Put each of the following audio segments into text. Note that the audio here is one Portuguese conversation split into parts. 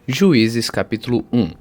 Juízes capítulo 1.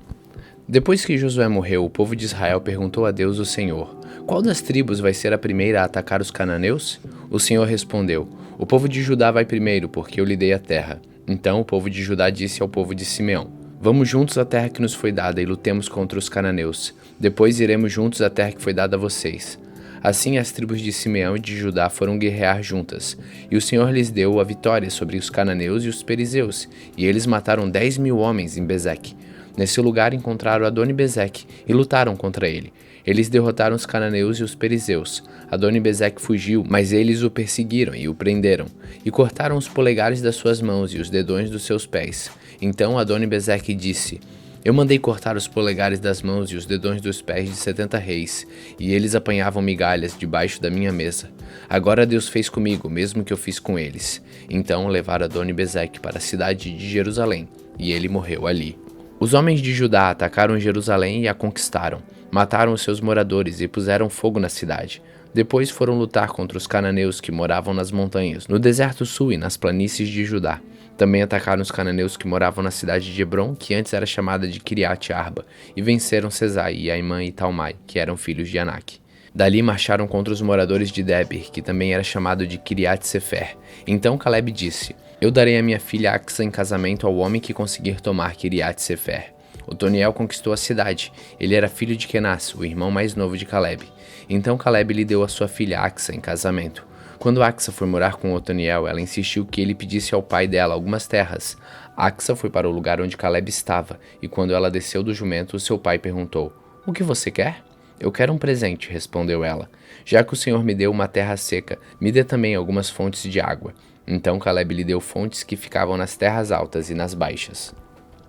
Depois que Josué morreu, o povo de Israel perguntou a Deus o Senhor: qual das tribos vai ser a primeira a atacar os cananeus? O Senhor respondeu: o povo de Judá vai primeiro, porque eu lhe dei a terra. Então o povo de Judá disse ao povo de Simeão: vamos juntos à terra que nos foi dada e lutemos contra os cananeus. Depois iremos juntos à terra que foi dada a vocês. Assim as tribos de Simeão e de Judá foram guerrear juntas, e o Senhor lhes deu a vitória sobre os cananeus e os perizeus, e eles mataram 10.000 homens em Bezeque. Nesse lugar encontraram Adoni-Bezeque e lutaram contra ele. Eles derrotaram os cananeus e os perizeus. Adoni-Bezeque fugiu, mas eles o perseguiram e o prenderam, e cortaram os polegares das suas mãos e os dedões dos seus pés. Então Adoni-Bezeque disse: eu mandei cortar os polegares das mãos e os dedões dos pés de 70 reis, e eles apanhavam migalhas debaixo da minha mesa. Agora Deus fez comigo o mesmo que eu fiz com eles. Então levaram Adoni-Bezeque para a cidade de Jerusalém, e ele morreu ali. Os homens de Judá atacaram Jerusalém e a conquistaram. Mataram os seus moradores e puseram fogo na cidade. Depois foram lutar contra os cananeus que moravam nas montanhas, no deserto sul e nas planícies de Judá. Também atacaram os cananeus que moravam na cidade de Hebrom, que antes era chamada de Kiriat Arba, e venceram Sesai e Aimã e Talmai, que eram filhos de Anak. Dali marcharam contra os moradores de Debir, que também era chamado de Kiriat Sefer. Então Caleb disse: eu darei a minha filha Axa em casamento ao homem que conseguir tomar Kiriat Sefer. Otoniel conquistou a cidade. Ele era filho de Kenaz, o irmão mais novo de Caleb. Então Caleb lhe deu a sua filha Axa em casamento. Quando Axa foi morar com Otoniel, ela insistiu que ele pedisse ao pai dela algumas terras. Axa foi para o lugar onde Caleb estava, e quando ela desceu do jumento, seu pai perguntou: o que você quer? Eu quero um presente, respondeu ela. Já que o Senhor me deu uma terra seca, me dê também algumas fontes de água. Então Caleb lhe deu fontes que ficavam nas terras altas e nas baixas.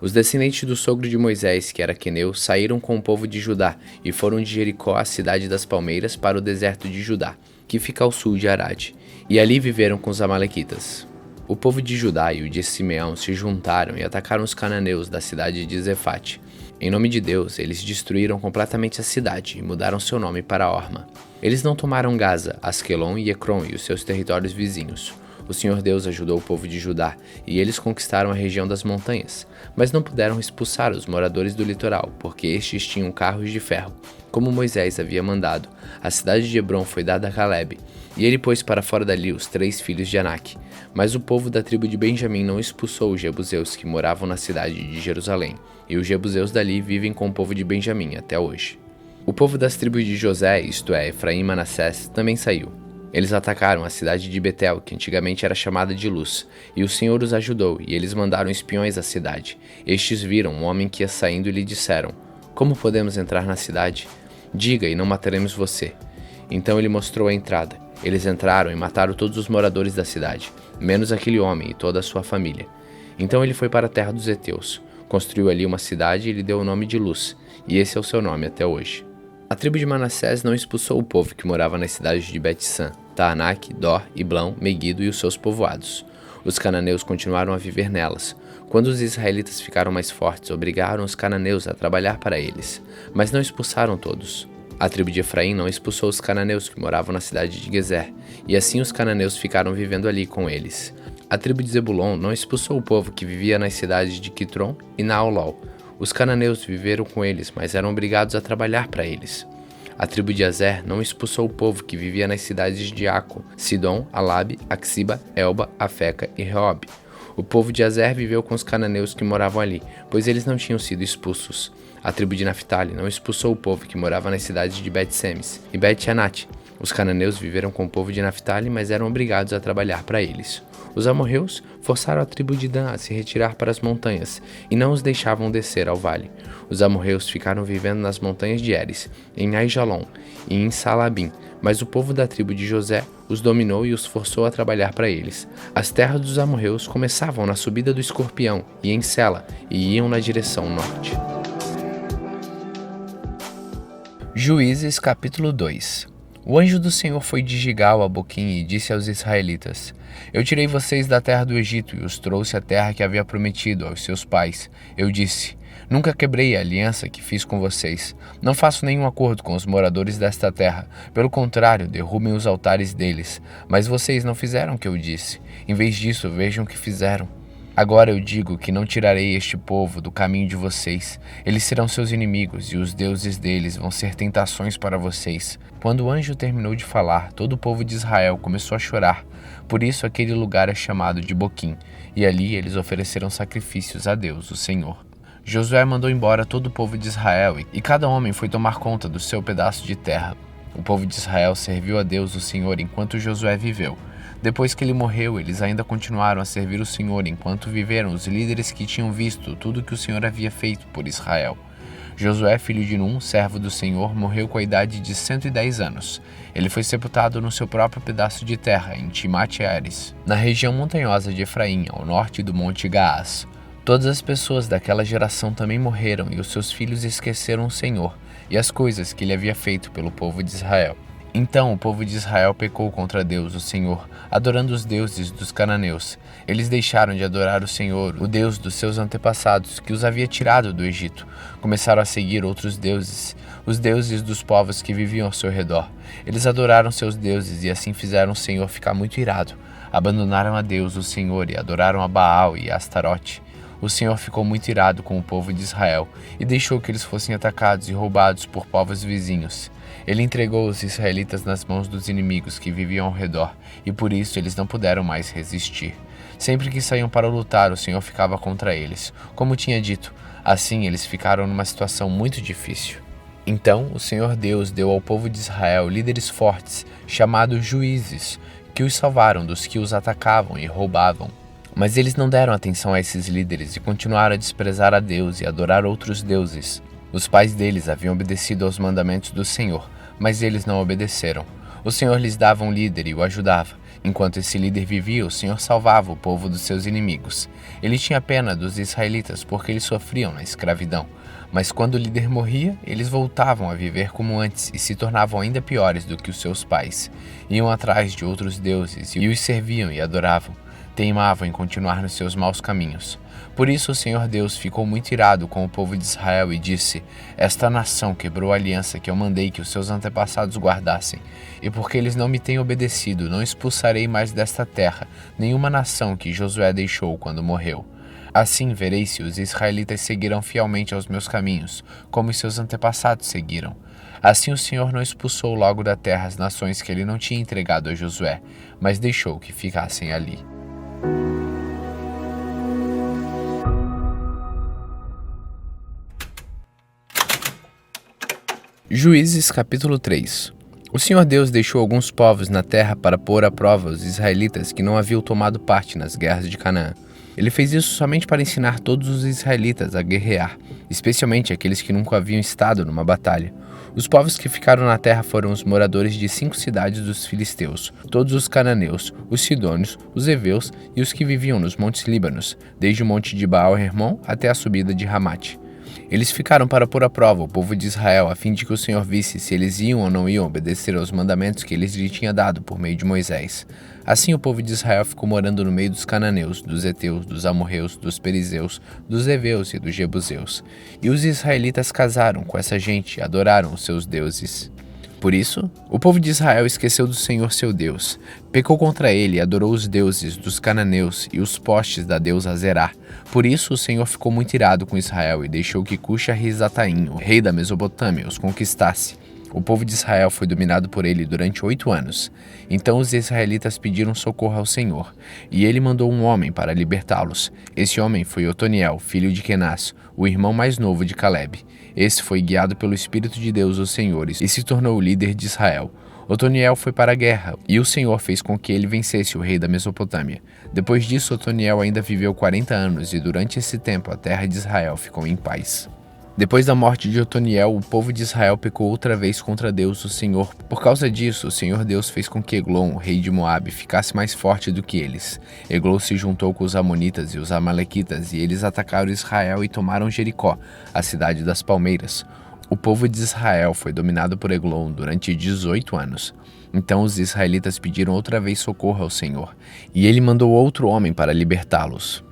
Os descendentes do sogro de Moisés, que era queneu, saíram com o povo de Judá e foram de Jericó, a cidade das palmeiras, para o deserto de Judá, que fica ao sul de Arade, e ali viveram com os amalequitas. O povo de Judá e o de Simeão se juntaram e atacaram os cananeus da cidade de Zefate. Em nome de Deus, eles destruíram completamente a cidade e mudaram seu nome para Orma. Eles não tomaram Gaza, Asquelon e Ecrom e os seus territórios vizinhos. O Senhor Deus ajudou o povo de Judá, e eles conquistaram a região das montanhas, mas não puderam expulsar os moradores do litoral, porque estes tinham carros de ferro. Como Moisés havia mandado, a cidade de Hebrom foi dada a Caleb, e ele pôs para fora dali os 3 filhos de Anak. Mas o povo da tribo de Benjamim não expulsou os jebuseus que moravam na cidade de Jerusalém, e os jebuseus dali vivem com o povo de Benjamim até hoje. O povo das tribos de José, isto é, Efraim e Manassés, também saiu. Eles atacaram a cidade de Betel, que antigamente era chamada de Luz, e o Senhor os ajudou, e eles mandaram espiões à cidade. Estes viram um homem que ia saindo e lhe disseram: como podemos entrar na cidade? Diga, e não mataremos você. Então ele mostrou a entrada. Eles entraram e mataram todos os moradores da cidade, menos aquele homem e toda a sua família. Então ele foi para a terra dos heteus, construiu ali uma cidade e lhe deu o nome de Luz, e esse é o seu nome até hoje. A tribo de Manassés não expulsou o povo que morava nas cidades de Bet-San, Taanak, Dor, Iblão, Meguido e os seus povoados. Os cananeus continuaram a viver nelas. Quando os israelitas ficaram mais fortes, obrigaram os cananeus a trabalhar para eles, mas não expulsaram todos. A tribo de Efraim não expulsou os cananeus que moravam na cidade de Gezer, e assim os cananeus ficaram vivendo ali com eles. A tribo de Zebulon não expulsou o povo que vivia nas cidades de Quitron e Naolol. Os cananeus viveram com eles, mas eram obrigados a trabalhar para eles. A tribo de Azer não expulsou o povo que vivia nas cidades de Aco, Sidom, Alabe, Axiba, Elba, Afeca e Reob. O povo de Azer viveu com os cananeus que moravam ali, pois eles não tinham sido expulsos. A tribo de Naphtali não expulsou o povo que morava nas cidades de Bet-Semes e Bet-Anat. Os cananeus viveram com o povo de Naphtali, mas eram obrigados a trabalhar para eles. Os amorreus forçaram a tribo de Dan a se retirar para as montanhas e não os deixavam descer ao vale. Os amorreus ficaram vivendo nas montanhas de Eres, em Aijalon e em Salabim, mas o povo da tribo de José os dominou e os forçou a trabalhar para eles. As terras dos amorreus começavam na subida do Escorpião e em Sela e iam na direção norte. Juízes capítulo 2. O anjo do Senhor foi de Gigal a Boquim e disse aos israelitas: eu tirei vocês da terra do Egito e os trouxe à terra que havia prometido aos seus pais. Eu disse: nunca quebrei a aliança que fiz com vocês. Não faço nenhum acordo com os moradores desta terra. Pelo contrário, derrubem os altares deles. Mas vocês não fizeram o que eu disse. Em vez disso, vejam o que fizeram. Agora eu digo que não tirarei este povo do caminho de vocês. Eles serão seus inimigos e os deuses deles vão ser tentações para vocês. Quando o anjo terminou de falar, todo o povo de Israel começou a chorar. Por isso aquele lugar é chamado de Boquim, e ali eles ofereceram sacrifícios a Deus, o Senhor. Josué mandou embora todo o povo de Israel e cada homem foi tomar conta do seu pedaço de terra. O povo de Israel serviu a Deus, o Senhor, enquanto Josué viveu. Depois que ele morreu, eles ainda continuaram a servir o Senhor enquanto viveram os líderes que tinham visto tudo que o Senhor havia feito por Israel. Josué, filho de Num, servo do Senhor, morreu com a idade de 110 anos. Ele foi sepultado no seu próprio pedaço de terra, em Timate-Heres, na região montanhosa de Efraim, ao norte do Monte Gaás. Todas as pessoas daquela geração também morreram e os seus filhos esqueceram o Senhor e as coisas que ele havia feito pelo povo de Israel. Então o povo de Israel pecou contra Deus, o Senhor, adorando os deuses dos cananeus. Eles deixaram de adorar o Senhor, o Deus dos seus antepassados, que os havia tirado do Egito. Começaram a seguir outros deuses, os deuses dos povos que viviam ao seu redor. Eles adoraram seus deuses e assim fizeram o Senhor ficar muito irado. Abandonaram a Deus, o Senhor, e adoraram a Baal e a Astarote. O Senhor ficou muito irado com o povo de Israel e deixou que eles fossem atacados e roubados por povos vizinhos. Ele entregou os israelitas nas mãos dos inimigos que viviam ao redor, e por isso eles não puderam mais resistir. Sempre que saíam para lutar, o Senhor ficava contra eles, como tinha dito. Assim, eles ficaram numa situação muito difícil. Então, o Senhor Deus deu ao povo de Israel líderes fortes, chamados juízes, que os salvaram dos que os atacavam e roubavam. Mas eles não deram atenção a esses líderes e continuaram a desprezar a Deus e adorar outros deuses. Os pais deles haviam obedecido aos mandamentos do Senhor, mas eles não obedeceram. O Senhor lhes dava um líder e o ajudava. Enquanto esse líder vivia, o Senhor salvava o povo dos seus inimigos. Ele tinha pena dos israelitas porque eles sofriam na escravidão. Mas quando o líder morria, eles voltavam a viver como antes e se tornavam ainda piores do que os seus pais. Iam atrás de outros deuses e os serviam e adoravam. Teimavam em continuar nos seus maus caminhos. Por isso o Senhor Deus ficou muito irado com o povo de Israel e disse: Esta nação quebrou a aliança que eu mandei que os seus antepassados guardassem. E porque eles não me têm obedecido, não expulsarei mais desta terra nenhuma nação que Josué deixou quando morreu. Assim vereis se os israelitas seguirão fielmente aos meus caminhos, como os seus antepassados seguiram. Assim o Senhor não expulsou logo da terra as nações que ele não tinha entregado a Josué, mas deixou que ficassem ali. Juízes capítulo 3. O Senhor Deus deixou alguns povos na terra para pôr à prova os israelitas que não haviam tomado parte nas guerras de Canaã. Ele fez isso somente para ensinar todos os israelitas a guerrear, especialmente aqueles que nunca haviam estado numa batalha. Os povos que ficaram na terra foram os moradores de 5 cidades dos filisteus, todos os cananeus, os sidônios, os heveus e os que viviam nos montes Líbanos, desde o monte de Baal-Hermon até a subida de Ramate. Eles ficaram para pôr à prova o povo de Israel, a fim de que o Senhor visse se eles iam ou não iam obedecer aos mandamentos que ele lhe tinha dado por meio de Moisés. Assim o povo de Israel ficou morando no meio dos cananeus, dos heteus, dos amorreus, dos perizeus, dos heveus e dos jebuseus. E os israelitas casaram com essa gente e adoraram os seus deuses. Por isso, o povo de Israel esqueceu do Senhor seu Deus, pecou contra ele e adorou os deuses dos cananeus e os postes da deusa Azerá. Por isso o Senhor ficou muito irado com Israel e deixou que Cuxa-Risataim, o rei da Mesopotâmia, os conquistasse. O povo de Israel foi dominado por ele durante 8 anos. Então os israelitas pediram socorro ao Senhor, e ele mandou um homem para libertá-los. Esse homem foi Otoniel, filho de Kenaz, o irmão mais novo de Caleb. Esse foi guiado pelo Espírito de Deus, os senhores, e se tornou o líder de Israel. Otoniel foi para a guerra, e o Senhor fez com que ele vencesse o rei da Mesopotâmia. Depois disso, Otoniel ainda viveu 40 anos, e durante esse tempo a terra de Israel ficou em paz. Depois da morte de Otoniel, o povo de Israel pecou outra vez contra Deus, o Senhor. Por causa disso, o Senhor Deus fez com que Eglon, o rei de Moabe, ficasse mais forte do que eles. Eglon se juntou com os amonitas e os amalequitas, e eles atacaram Israel e tomaram Jericó, a cidade das palmeiras. O povo de Israel foi dominado por Eglon durante 18 anos. Então os israelitas pediram outra vez socorro ao Senhor, e ele mandou outro homem para libertá-los.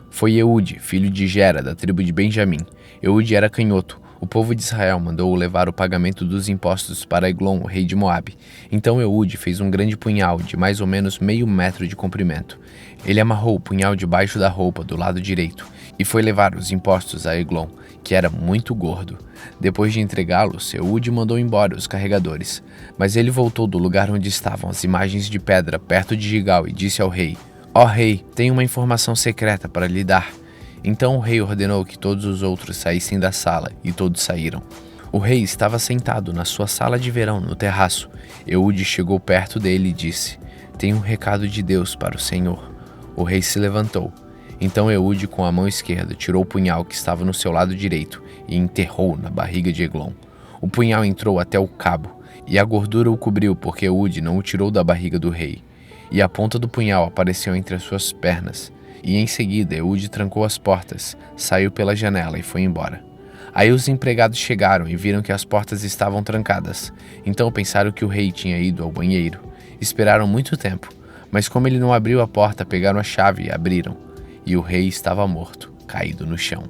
Foi Eude, filho de Gera, da tribo de Benjamim. Eude era canhoto. O povo de Israel mandou levar o pagamento dos impostos para Eglon, o rei de Moabe. Então Eude fez um grande punhal de mais ou menos meio metro de comprimento. Ele amarrou o punhal debaixo da roupa do lado direito e foi levar os impostos a Eglon, que era muito gordo. Depois de entregá-los, Eude mandou embora os carregadores. Mas ele voltou do lugar onde estavam as imagens de pedra perto de Gigal e disse ao rei: Ó rei, tenho uma informação secreta para lhe dar. Então o rei ordenou que todos os outros saíssem da sala, e todos saíram. O rei estava sentado na sua sala de verão no terraço. Eude chegou perto dele e disse: Tenho um recado de Deus para o Senhor. O rei se levantou. Então Eude, com a mão esquerda, tirou o punhal que estava no seu lado direito e enterrou na barriga de Eglon. O punhal entrou até o cabo, e a gordura o cobriu porque Eude não o tirou da barriga do rei. E a ponta do punhal apareceu entre as suas pernas. E em seguida Eude trancou as portas, saiu pela janela e foi embora. Aí os empregados chegaram e viram que as portas estavam trancadas. Então pensaram que o rei tinha ido ao banheiro. Esperaram muito tempo, mas como ele não abriu a porta, pegaram a chave e abriram. E o rei estava morto, caído no chão.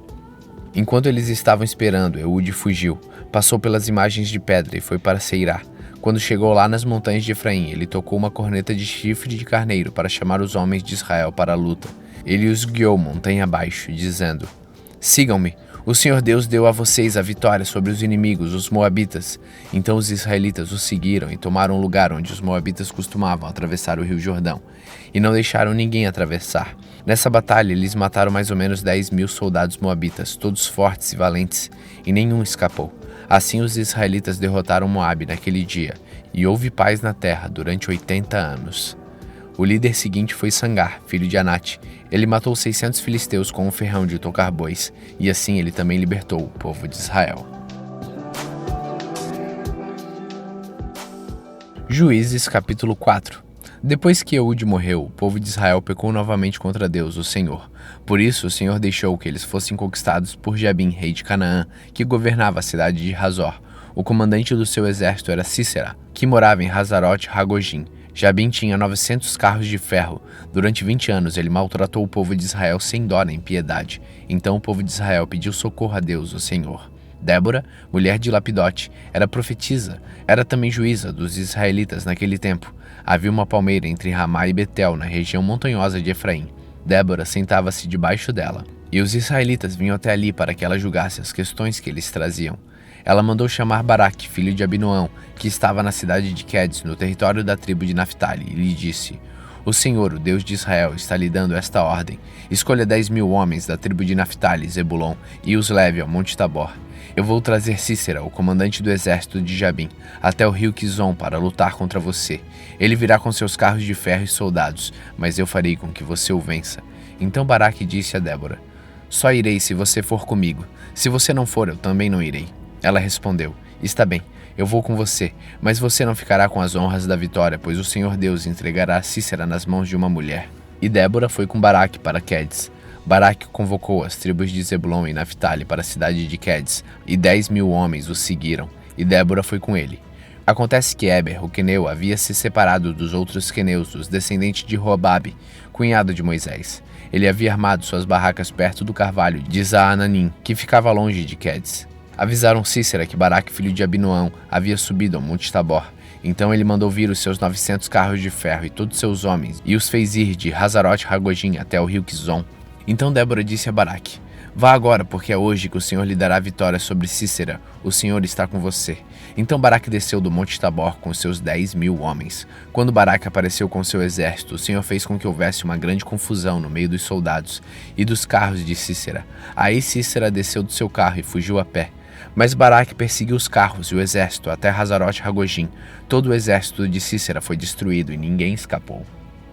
Enquanto eles estavam esperando, Eude fugiu, passou pelas imagens de pedra e foi para Seirá. Quando chegou lá nas montanhas de Efraim, ele tocou uma corneta de chifre de carneiro para chamar os homens de Israel para a luta. Ele os guiou montanha abaixo, dizendo: Sigam-me, o Senhor Deus deu a vocês a vitória sobre os inimigos, os moabitas. Então os israelitas os seguiram e tomaram o lugar onde os moabitas costumavam atravessar o rio Jordão, e não deixaram ninguém atravessar. Nessa batalha eles mataram mais ou menos 10.000 soldados moabitas, todos fortes e valentes, e nenhum escapou. Assim os israelitas derrotaram Moabe naquele dia, e houve paz na terra durante 80 anos. O líder seguinte foi Sangar, filho de Anate. Ele matou 600 filisteus com um ferrão de tocar bois, e assim ele também libertou o povo de Israel. Juízes capítulo 4. Depois que Eude morreu, o povo de Israel pecou novamente contra Deus, o Senhor. Por isso o Senhor deixou que eles fossem conquistados por Jabim, rei de Canaã, que governava a cidade de Hazor. O comandante do seu exército era Sísera, que morava em Hazarote Hagogim. Jabim tinha 900 carros de ferro. Durante 20 anos ele maltratou o povo de Israel sem dó nem piedade. Então o povo de Israel pediu socorro a Deus, o Senhor. Débora, mulher de Lapidote, era profetisa, era também juíza dos israelitas naquele tempo. Havia uma palmeira entre Ramá e Betel, na região montanhosa de Efraim. Débora sentava-se debaixo dela, e os israelitas vinham até ali para que ela julgasse as questões que eles traziam. Ela mandou chamar Baraque, filho de Abinoão, que estava na cidade de Quedes, no território da tribo de Naftali, e lhe disse: O Senhor, o Deus de Israel, está lhe dando esta ordem. Escolha 10.000 homens da tribo de Naftali, Zebulon, e os leve ao Monte Tabor. Eu vou trazer Sísera, o comandante do exército de Jabim, até o rio Quizon para lutar contra você. Ele virá com seus carros de ferro e soldados, mas eu farei com que você o vença. Então Baraque disse a Débora: Só irei se você for comigo. Se você não for, eu também não irei. Ela respondeu: Está bem, eu vou com você, mas você não ficará com as honras da vitória, pois o Senhor Deus entregará Sísera nas mãos de uma mulher. E Débora foi com Baraque para Quedes. Baraque convocou as tribos de Zebulon e Naftali para a cidade de Quedes, e 10.000 homens os seguiram, e Débora foi com ele. Acontece que Éber, o queneu, havia se separado dos outros queneus, os descendentes de Robabe, cunhado de Moisés. Ele havia armado suas barracas perto do carvalho de Zaananim, que ficava longe de Quedes. Avisaram Sísera que Baraque, filho de Abinoão, havia subido ao Monte Tabor. Então ele mandou vir os seus 900 carros de ferro e todos seus homens, e os fez ir de Hazarote Hagogim até o rio Quizon. Então Débora disse a Baraque: Vá agora, porque é hoje que o Senhor lhe dará a vitória sobre Sísera. O Senhor está com você. Então Baraque desceu do Monte Tabor com seus 10.000 homens. Quando Baraque apareceu com seu exército, o Senhor fez com que houvesse uma grande confusão no meio dos soldados e dos carros de Sísera. Aí Sísera desceu do seu carro e fugiu a pé. Mas Baraque perseguiu os carros e o exército até Hazarote Hagogim. Todo o exército de Sísera foi destruído e ninguém escapou.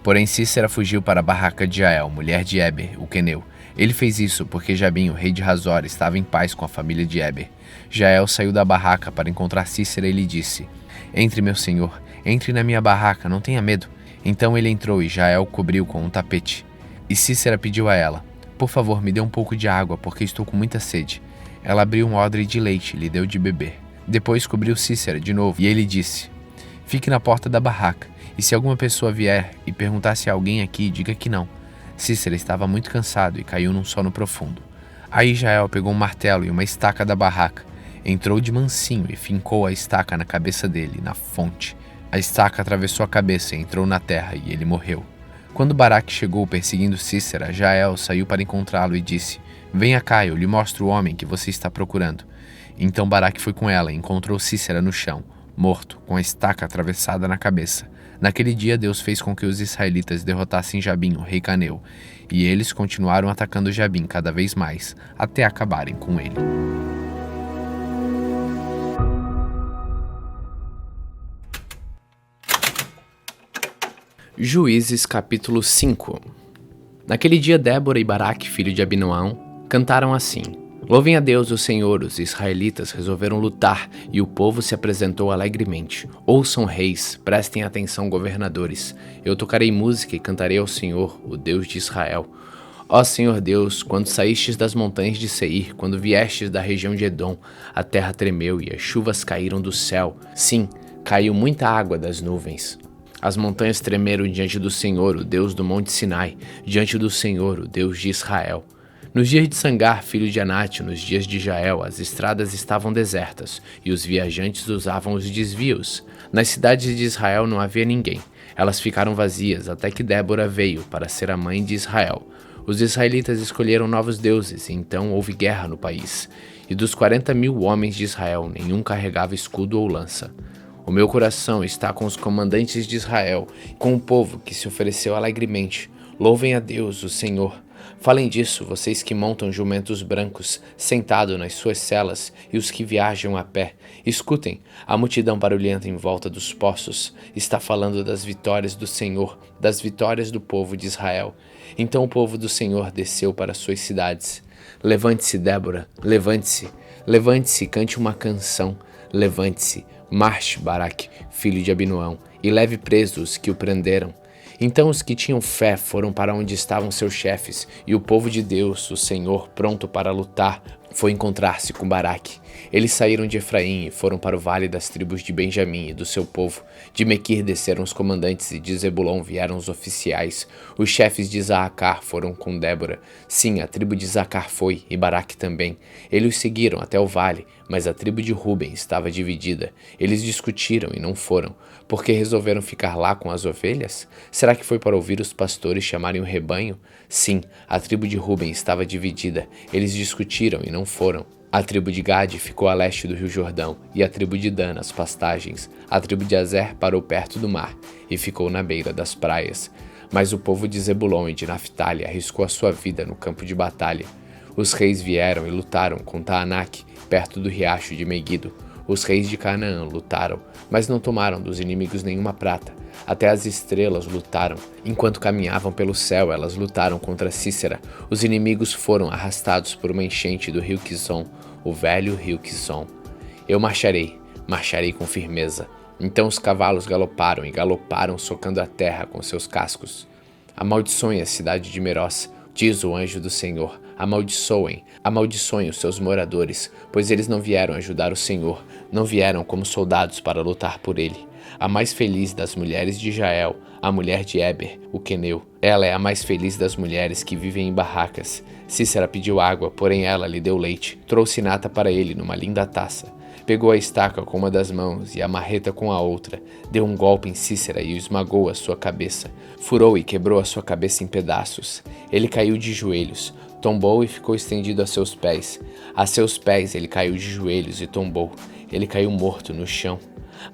Porém Sísera fugiu para a barraca de Jael, mulher de Éber, o queneu. Ele fez isso porque Jabim, o rei de Hazor, estava em paz com a família de Éber. Jael saiu da barraca para encontrar Sísera e lhe disse: Entre, meu senhor, entre na minha barraca, não tenha medo. Então ele entrou e Jael o cobriu com um tapete. E Sísera pediu a ela: Por favor, me dê um pouco de água, porque estou com muita sede. Ela abriu um odre de leite e lhe deu de beber. Depois cobriu Sísera de novo e ele disse: Fique na porta da barraca, e se alguma pessoa vier e perguntar se há alguém aqui, diga que não. Sísera estava muito cansado e caiu num sono profundo. Aí Jael pegou um martelo e uma estaca da barraca. Entrou de mansinho e fincou a estaca na cabeça dele, na fonte. A estaca atravessou a cabeça e entrou na terra, e ele morreu. Quando Baraque chegou perseguindo Sísera, Jael saiu para encontrá-lo e disse: Venha cá, eu lhe mostro o homem que você está procurando. Então Baraque foi com ela e encontrou Sísera no chão, morto, com a estaca atravessada na cabeça. Naquele dia Deus fez com que os israelitas derrotassem Jabim, o rei caneu, e eles continuaram atacando Jabim cada vez mais, até acabarem com ele. Juízes capítulo 5. Naquele dia Débora e Baraque, filho de Abinoão, cantaram assim: Louvem a Deus o Senhor, os israelitas resolveram lutar e o povo se apresentou alegremente. Ouçam reis, prestem atenção governadores. Eu tocarei música e cantarei ao Senhor, o Deus de Israel. Ó Senhor Deus, quando saístes das montanhas de Seir, quando viestes da região de Edom, a terra tremeu e as chuvas caíram do céu. Sim, caiu muita água das nuvens. As montanhas tremeram diante do Senhor, o Deus do Monte Sinai, diante do Senhor, o Deus de Israel. Nos dias de Sangar, filho de Anate, nos dias de Jael, as estradas estavam desertas, e os viajantes usavam os desvios. Nas cidades de Israel não havia ninguém. Elas ficaram vazias até que Débora veio para ser a mãe de Israel. Os israelitas escolheram novos deuses, e então houve guerra no país. E dos 40.000 homens de Israel, nenhum carregava escudo ou lança. O meu coração está com os comandantes de Israel, com o povo que se ofereceu alegremente. Louvem a Deus, o Senhor. Falem disso, vocês que montam jumentos brancos, sentados nas suas celas, e os que viajam a pé. Escutem, a multidão barulhenta em volta dos poços está falando das vitórias do Senhor, das vitórias do povo de Israel. Então o povo do Senhor desceu para suas cidades. Levante-se, Débora, levante-se. Levante-se, cante uma canção. Levante-se. Marche, Baraque, filho de Abinoão, e leve presos os que o prenderam. Então os que tinham fé foram para onde estavam seus chefes, e o povo de Deus, o Senhor, pronto para lutar, foi encontrar-se com Baraque. Eles saíram de Efraim e foram para o vale das tribos de Benjamim e do seu povo. De Mequir desceram os comandantes e de Zebulon vieram os oficiais. Os chefes de Isaacar foram com Débora. Sim, a tribo de Isaacar foi, e Baraque também. Eles os seguiram até o vale, mas a tribo de Ruben estava dividida. Eles discutiram e não foram. Porque resolveram ficar lá com as ovelhas? Será que foi para ouvir os pastores chamarem o rebanho? Sim, a tribo de Ruben estava dividida. Eles discutiram e não foram. A tribo de Gade ficou a leste do rio Jordão, e a tribo de Dan nas pastagens. A tribo de Azer parou perto do mar, e ficou na beira das praias. Mas o povo de Zebulon e de Naftali arriscou a sua vida no campo de batalha. Os reis vieram e lutaram com Taanaque, perto do riacho de Meguido. Os reis de Canaã lutaram, mas não tomaram dos inimigos nenhuma prata. Até as estrelas lutaram. Enquanto caminhavam pelo céu, elas lutaram contra Sísera. Os inimigos foram arrastados por uma enchente do rio Quizon, o velho rio Quizon. Eu marcharei com firmeza. Então os cavalos galoparam e galoparam, socando a terra com seus cascos. Amaldiçoem a cidade de Meroz, diz o anjo do Senhor. Amaldiçoem os seus moradores, pois eles não vieram ajudar o Senhor, não vieram como soldados para lutar por ele. A mais feliz das mulheres de Jael, a mulher de Eber, o queneu. Ela é a mais feliz das mulheres que vivem em barracas. Sísera pediu água, porém ela lhe deu leite. Trouxe nata para ele numa linda taça. Pegou a estaca com uma das mãos e a marreta com a outra. Deu um golpe em Sísera e esmagou a sua cabeça. Furou e quebrou a sua cabeça em pedaços. Ele caiu de joelhos. Tombou e ficou estendido a seus pés. A seus pés ele caiu de joelhos e tombou. Ele caiu morto no chão.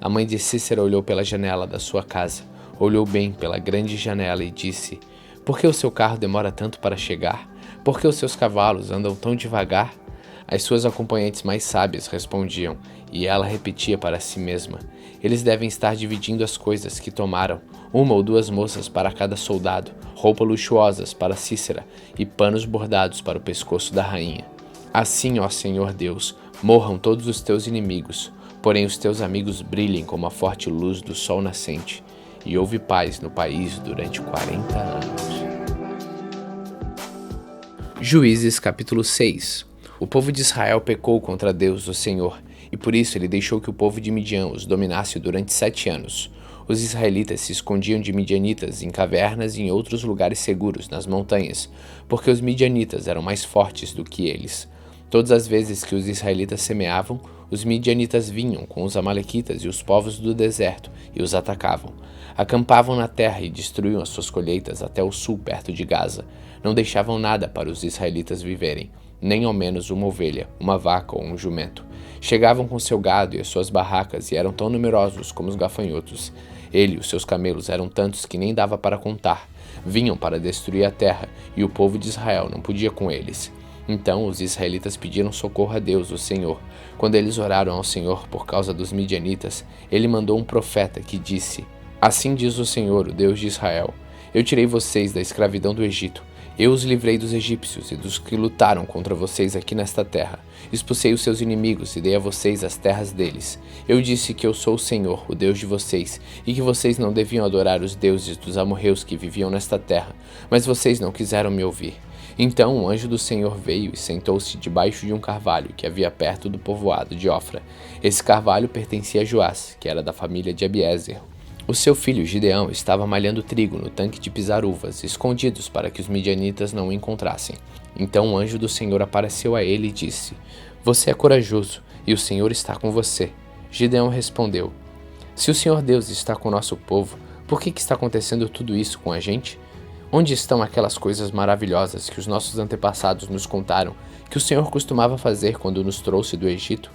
A mãe de Sísera olhou pela janela da sua casa. Olhou bem pela grande janela e disse: Por que o seu carro demora tanto para chegar? Por que os seus cavalos andam tão devagar? As suas acompanhantes mais sábias respondiam, e ela repetia para si mesma: Eles devem estar dividindo as coisas que tomaram, 1 ou 2 moças para cada soldado, roupas luxuosas para Sísera e panos bordados para o pescoço da rainha. Assim, ó Senhor Deus, morram todos os teus inimigos, porém os teus amigos brilhem como a forte luz do sol nascente. E houve paz no país durante 40 anos. Juízes capítulo 6. O povo de Israel pecou contra Deus, o Senhor, e por isso ele deixou que o povo de Midian os dominasse durante 7 anos. Os israelitas se escondiam de midianitas em cavernas e em outros lugares seguros, nas montanhas, porque os midianitas eram mais fortes do que eles. Todas as vezes que os israelitas semeavam, os midianitas vinham com os amalequitas e os povos do deserto e os atacavam. Acampavam na terra e destruíam as suas colheitas até o sul, perto de Gaza. Não deixavam nada para os israelitas viverem, nem ao menos uma ovelha, uma vaca ou um jumento. Chegavam com seu gado e as suas barracas e eram tão numerosos como os gafanhotos. Ele e os seus camelos eram tantos que nem dava para contar. Vinham para destruir a terra e o povo de Israel não podia com eles. Então os israelitas pediram socorro a Deus, o Senhor. Quando eles oraram ao Senhor por causa dos midianitas, ele mandou um profeta que disse: Assim diz o Senhor, o Deus de Israel: Eu tirei vocês da escravidão do Egito. Eu os livrei dos egípcios e dos que lutaram contra vocês aqui nesta terra. Expulsei os seus inimigos e dei a vocês as terras deles. Eu disse que eu sou o Senhor, o Deus de vocês, e que vocês não deviam adorar os deuses dos amorreus que viviam nesta terra, mas vocês não quiseram me ouvir. Então o anjo do Senhor veio e sentou-se debaixo de um carvalho que havia perto do povoado de Ofra. Esse carvalho pertencia a Joás, que era da família de Abiezer. O seu filho Gideão estava malhando trigo no tanque de pisar uvas, escondidos para que os midianitas não o encontrassem. Então o anjo do Senhor apareceu a ele e disse: Você é corajoso, e o Senhor está com você. Gideão respondeu: Se o Senhor Deus está com o nosso povo, por que está acontecendo tudo isso com a gente? Onde estão aquelas coisas maravilhosas que os nossos antepassados nos contaram, que o Senhor costumava fazer quando nos trouxe do Egito?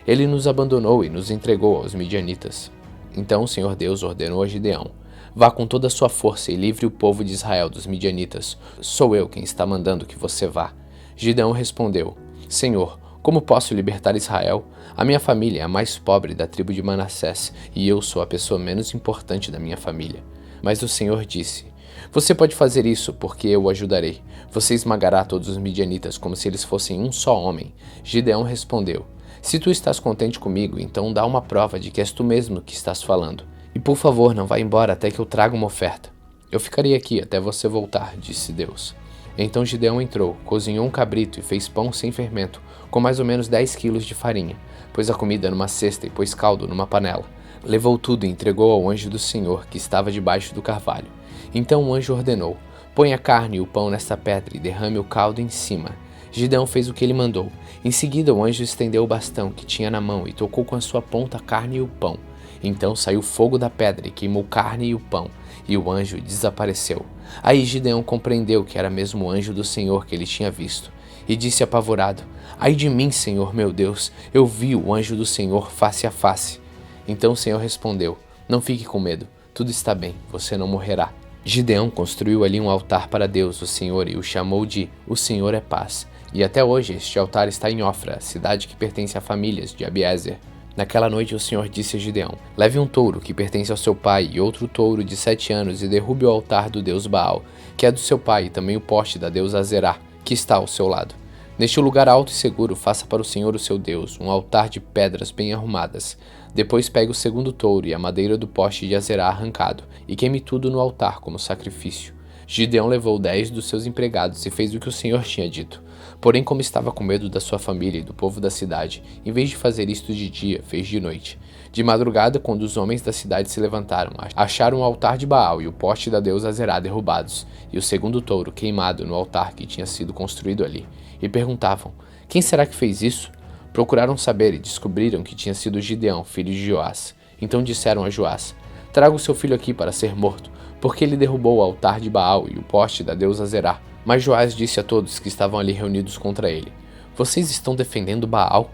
Ele nos abandonou e nos entregou aos midianitas. Então o Senhor Deus ordenou a Gideão: Vá com toda a sua força e livre o povo de Israel dos midianitas. Sou eu quem está mandando que você vá. Gideão respondeu: Senhor, como posso libertar Israel? A minha família é a mais pobre da tribo de Manassés e eu sou a pessoa menos importante da minha família. Mas o Senhor disse: Você pode fazer isso porque eu o ajudarei. Você esmagará todos os midianitas como se eles fossem um só homem. Gideão respondeu: Se tu estás contente comigo, então dá uma prova de que és tu mesmo que estás falando. E por favor, não vá embora até que eu traga uma oferta. Eu ficarei aqui até você voltar, disse Deus. Então Gideão entrou, cozinhou um cabrito e fez pão sem fermento, com mais ou menos 10 quilos de farinha. Pôs a comida numa cesta e pôs caldo numa panela. Levou tudo e entregou ao anjo do Senhor, que estava debaixo do carvalho. Então o anjo ordenou: Põe a carne e o pão nesta pedra e derrame o caldo em cima. Gideão fez o que ele mandou. Em seguida o anjo estendeu o bastão que tinha na mão e tocou com a sua ponta a carne e o pão. Então saiu fogo da pedra e queimou carne e o pão, e o anjo desapareceu. Aí Gideão compreendeu que era mesmo o anjo do Senhor que ele tinha visto, e disse apavorado: Ai de mim, Senhor meu Deus, eu vi o anjo do Senhor face a face. Então o Senhor respondeu: Não fique com medo, tudo está bem, você não morrerá. Gideão construiu ali um altar para Deus, o Senhor, e o chamou de O Senhor é Paz. E até hoje este altar está em Ofra, cidade que pertence a famílias de Abiezer. Naquela noite o Senhor disse a Gideão: Leve um touro que pertence ao seu pai e outro touro de 7 anos e derrube o altar do deus Baal, que é do seu pai, e também o poste da deusa Azerá, que está ao seu lado. Neste lugar alto e seguro faça para o Senhor o seu Deus um altar de pedras bem arrumadas. Depois pegue o segundo touro e a madeira do poste de Azerá arrancado, e queime tudo no altar como sacrifício. Gideão levou 10 dos seus empregados e fez o que o Senhor tinha dito. Porém, como estava com medo da sua família e do povo da cidade, em vez de fazer isto de dia, fez de noite. De madrugada, quando os homens da cidade se levantaram, acharam o altar de Baal e o poste da deusa Azerá derrubados, e o segundo touro queimado no altar que tinha sido construído ali. E perguntavam: Quem será que fez isso? Procuraram saber e descobriram que tinha sido Gideão, filho de Joás. Então disseram a Joás: Traga o seu filho aqui para ser morto, porque ele derrubou o altar de Baal e o poste da deusa Azerá. Mas Joás disse a todos que estavam ali reunidos contra ele: Vocês estão defendendo Baal?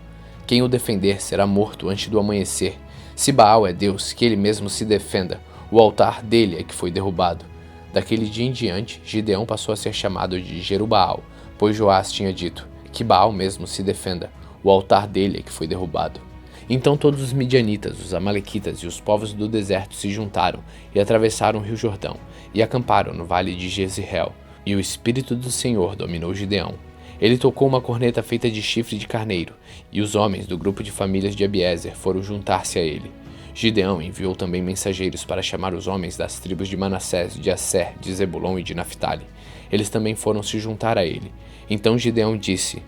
Quem o defender será morto antes do amanhecer. Se Baal é Deus, que ele mesmo se defenda. O altar dele é que foi derrubado. Daquele dia em diante, Gideão passou a ser chamado de Jerubaal, pois Joás tinha dito: Que Baal mesmo se defenda. O altar dele é que foi derrubado. Então todos os midianitas, os amalequitas e os povos do deserto se juntaram e atravessaram o rio Jordão e acamparam no vale de Jezreel. E o Espírito do Senhor dominou Gideão. Ele tocou uma corneta feita de chifre de carneiro, e os homens do grupo de famílias de Abiezer foram juntar-se a ele. Gideão enviou também mensageiros para chamar os homens das tribos de Manassés, de Asser, de Zebulon e de Naftali. Eles também foram se juntar a ele. Então Gideão disse: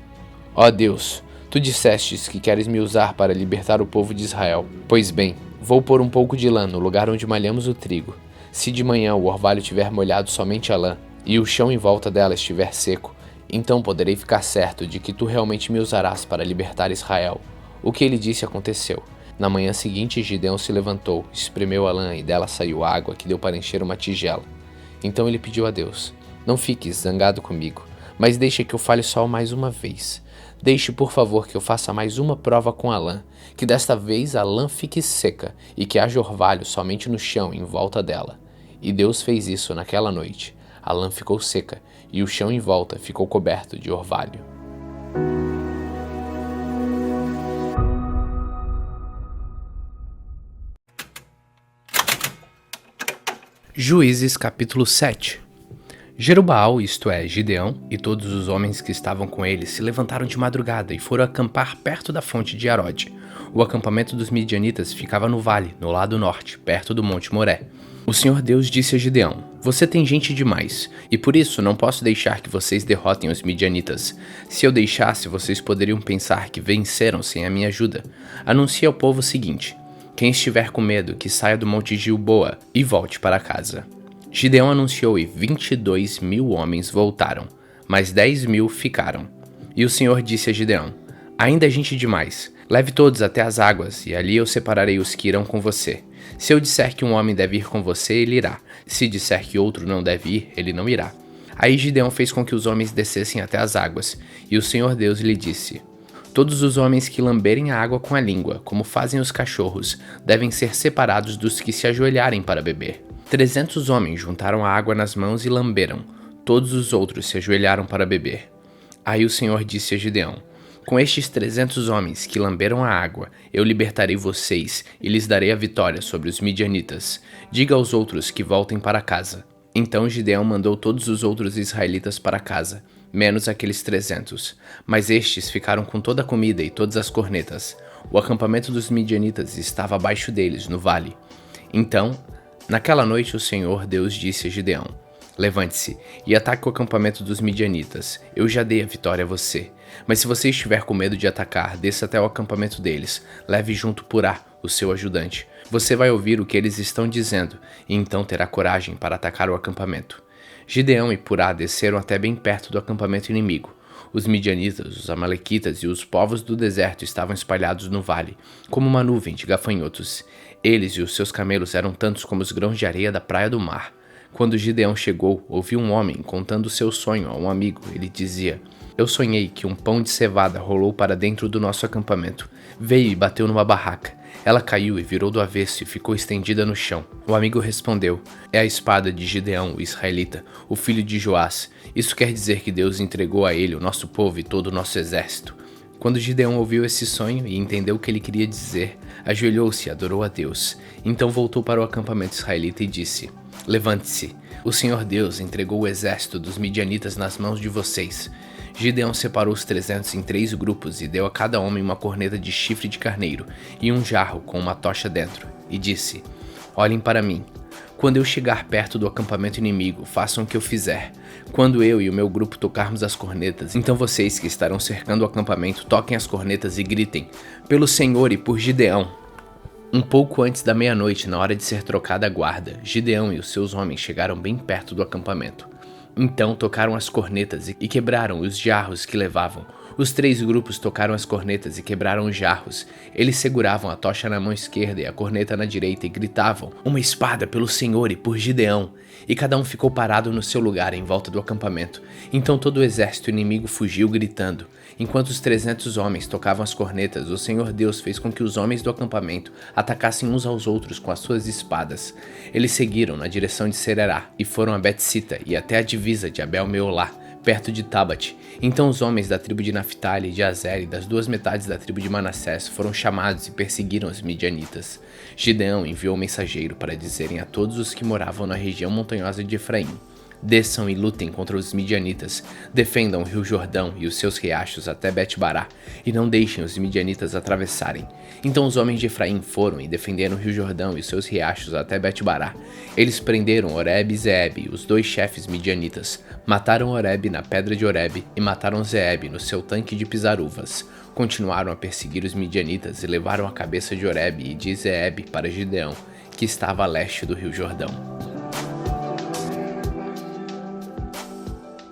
Ó Deus, tu dissestes que queres me usar para libertar o povo de Israel. Pois bem, vou pôr um pouco de lã no lugar onde malhamos o trigo. Se de manhã o orvalho tiver molhado somente a lã, e o chão em volta dela estiver seco, então poderei ficar certo de que tu realmente me usarás para libertar Israel. O que ele disse aconteceu. Na manhã seguinte, Gideão se levantou, espremeu a lã e dela saiu água que deu para encher uma tigela. Então ele pediu a Deus: não fiques zangado comigo, mas deixe que eu fale só mais uma vez. Deixe, por favor, que eu faça mais uma prova com a lã, que desta vez a lã fique seca e que haja orvalho somente no chão em volta dela. E Deus fez isso naquela noite. A lã ficou seca e o chão em volta ficou coberto de orvalho. Juízes capítulo 7. Jerubaal, isto é, Gideão, e todos os homens que estavam com ele se levantaram de madrugada e foram acampar perto da fonte de Arode. O acampamento dos midianitas ficava no vale, no lado norte, perto do monte Moré. O Senhor Deus disse a Gideão: você tem gente demais, e por isso não posso deixar que vocês derrotem os midianitas. Se eu deixasse, vocês poderiam pensar que venceram sem a minha ajuda. Anuncie ao povo o seguinte: quem estiver com medo, que saia do monte Gilboa e volte para casa. Gideão anunciou e 22.000 homens voltaram, mas 10.000 ficaram. E o Senhor disse a Gideão: ainda é gente demais. Leve todos até as águas, e ali eu separarei os que irão com você. Se eu disser que um homem deve ir com você, ele irá. Se disser que outro não deve ir, ele não irá. Aí Gideão fez com que os homens descessem até as águas, e o Senhor Deus lhe disse: todos os homens que lamberem a água com a língua, como fazem os cachorros, devem ser separados dos que se ajoelharem para beber. 300 homens juntaram a água nas mãos e lamberam. Todos os outros se ajoelharam para beber. Aí o Senhor disse a Gideão: com estes 300 homens que lamberam a água, eu libertarei vocês e lhes darei a vitória sobre os midianitas. Diga aos outros que voltem para casa. Então Gideão mandou todos os outros israelitas para casa, menos aqueles 300. Mas estes ficaram com toda a comida e todas as cornetas. O acampamento dos midianitas estava abaixo deles, no vale. Então, naquela noite o Senhor Deus disse a Gideão: levante-se e ataque o acampamento dos midianitas. Eu já dei a vitória a você. Mas se você estiver com medo de atacar, desça até o acampamento deles. Leve junto Purá, o seu ajudante. Você vai ouvir o que eles estão dizendo, e então terá coragem para atacar o acampamento. Gideão e Purá desceram até bem perto do acampamento inimigo. Os midianitas, os amalequitas e os povos do deserto estavam espalhados no vale, como uma nuvem de gafanhotos. Eles e os seus camelos eram tantos como os grãos de areia da praia do mar. Quando Gideão chegou, ouviu um homem contando seu sonho a um amigo. Ele dizia: eu sonhei que um pão de cevada rolou para dentro do nosso acampamento. Veio e bateu numa barraca. Ela caiu e virou do avesso e ficou estendida no chão. O amigo respondeu: é a espada de Gideão, o israelita, o filho de Joás. Isso quer dizer que Deus entregou a ele o nosso povo e todo o nosso exército. Quando Gideão ouviu esse sonho e entendeu o que ele queria dizer, ajoelhou-se e adorou a Deus. Então voltou para o acampamento israelita e disse: levante-se, o Senhor Deus entregou o exército dos midianitas nas mãos de vocês. Gideão separou os 300 em 3 grupos e deu a cada homem uma corneta de chifre de carneiro e um jarro com uma tocha dentro, e disse: olhem para mim. Quando eu chegar perto do acampamento inimigo, façam o que eu fizer. Quando eu e o meu grupo tocarmos as cornetas, então vocês que estarão cercando o acampamento toquem as cornetas e gritem: pelo Senhor e por Gideão. Um pouco antes da meia-noite, na hora de ser trocada a guarda, Gideão e os seus homens chegaram bem perto do acampamento. Então tocaram as cornetas e quebraram os jarros que levavam. Os 3 grupos tocaram as cornetas e quebraram os jarros. Eles seguravam a tocha na mão esquerda e a corneta na direita e gritavam: uma espada pelo Senhor e por Gideão. E cada um ficou parado no seu lugar em volta do acampamento. Então todo o exército inimigo fugiu gritando. Enquanto os 300 homens tocavam as cornetas, o Senhor Deus fez com que os homens do acampamento atacassem uns aos outros com as suas espadas. Eles seguiram na direção de Sererá e foram a Bet-sita e até a divisa de Abel-meolá, perto de Tabate. Então os homens da tribo de Naphtali, de Azer e das 2 metades da tribo de Manassés foram chamados e perseguiram os midianitas. Gideão enviou um mensageiro para dizerem a todos os que moravam na região montanhosa de Efraim: desçam e lutem contra os midianitas, defendam o rio Jordão e os seus riachos até Bet-bará, e não deixem os midianitas atravessarem. Então os homens de Efraim foram e defenderam o rio Jordão e os seus riachos até Bet-bará. Eles prenderam Oreb e Zeeb, os 2 chefes midianitas, mataram Oreb na pedra de Oreb e mataram Zeeb no seu tanque de pisar uvas. Continuaram a perseguir os midianitas e levaram a cabeça de Oreb e de Zeeb para Gideão, que estava a leste do rio Jordão.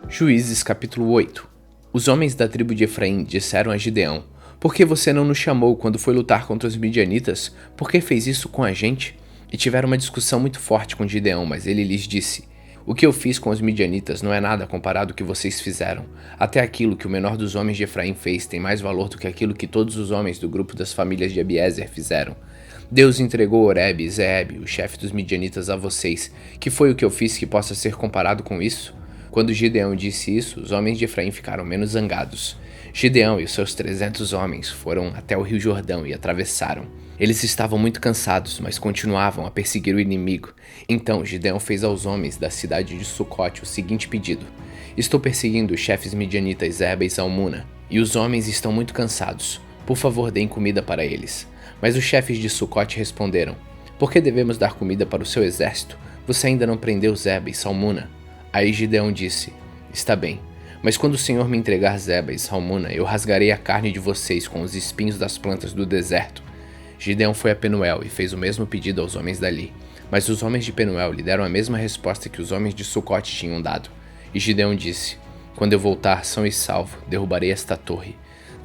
Juízes capítulo 8. Os homens da tribo de Efraim disseram a Gideão: Por que você não nos chamou quando foi lutar contra os midianitas? Por que fez isso com a gente? E tiveram uma discussão muito forte com Gideão, mas ele lhes disse: o que eu fiz com os midianitas não é nada comparado ao que vocês fizeram. Até aquilo que o menor dos homens de Efraim fez tem mais valor do que aquilo que todos os homens do grupo das famílias de Abiezer fizeram. Deus entregou Oreb e Zeeb, o chefe dos midianitas, a vocês. Que foi o que eu fiz que possa ser comparado com isso? Quando Gideão disse isso, os homens de Efraim ficaram menos zangados. Gideão e os seus 300 homens foram até o rio Jordão e atravessaram. Eles estavam muito cansados, mas continuavam a perseguir o inimigo. Então Gideão fez aos homens da cidade de Sucote o seguinte pedido: estou perseguindo os chefes midianitas Zeba e Zalmuna, e os homens estão muito cansados. Por favor, deem comida para eles. Mas os chefes de Sucote responderam: por que devemos dar comida para o seu exército? Você ainda não prendeu Zeba e Zalmuna? Aí Gideão disse: está bem, mas quando o Senhor me entregar Zeba e Zalmuna, eu rasgarei a carne de vocês com os espinhos das plantas do deserto. Gideão foi a Penuel e fez o mesmo pedido aos homens dali. Mas os homens de Penuel lhe deram a mesma resposta que os homens de Sucote tinham dado. E Gideão disse: quando eu voltar são e salvo, derrubarei esta torre.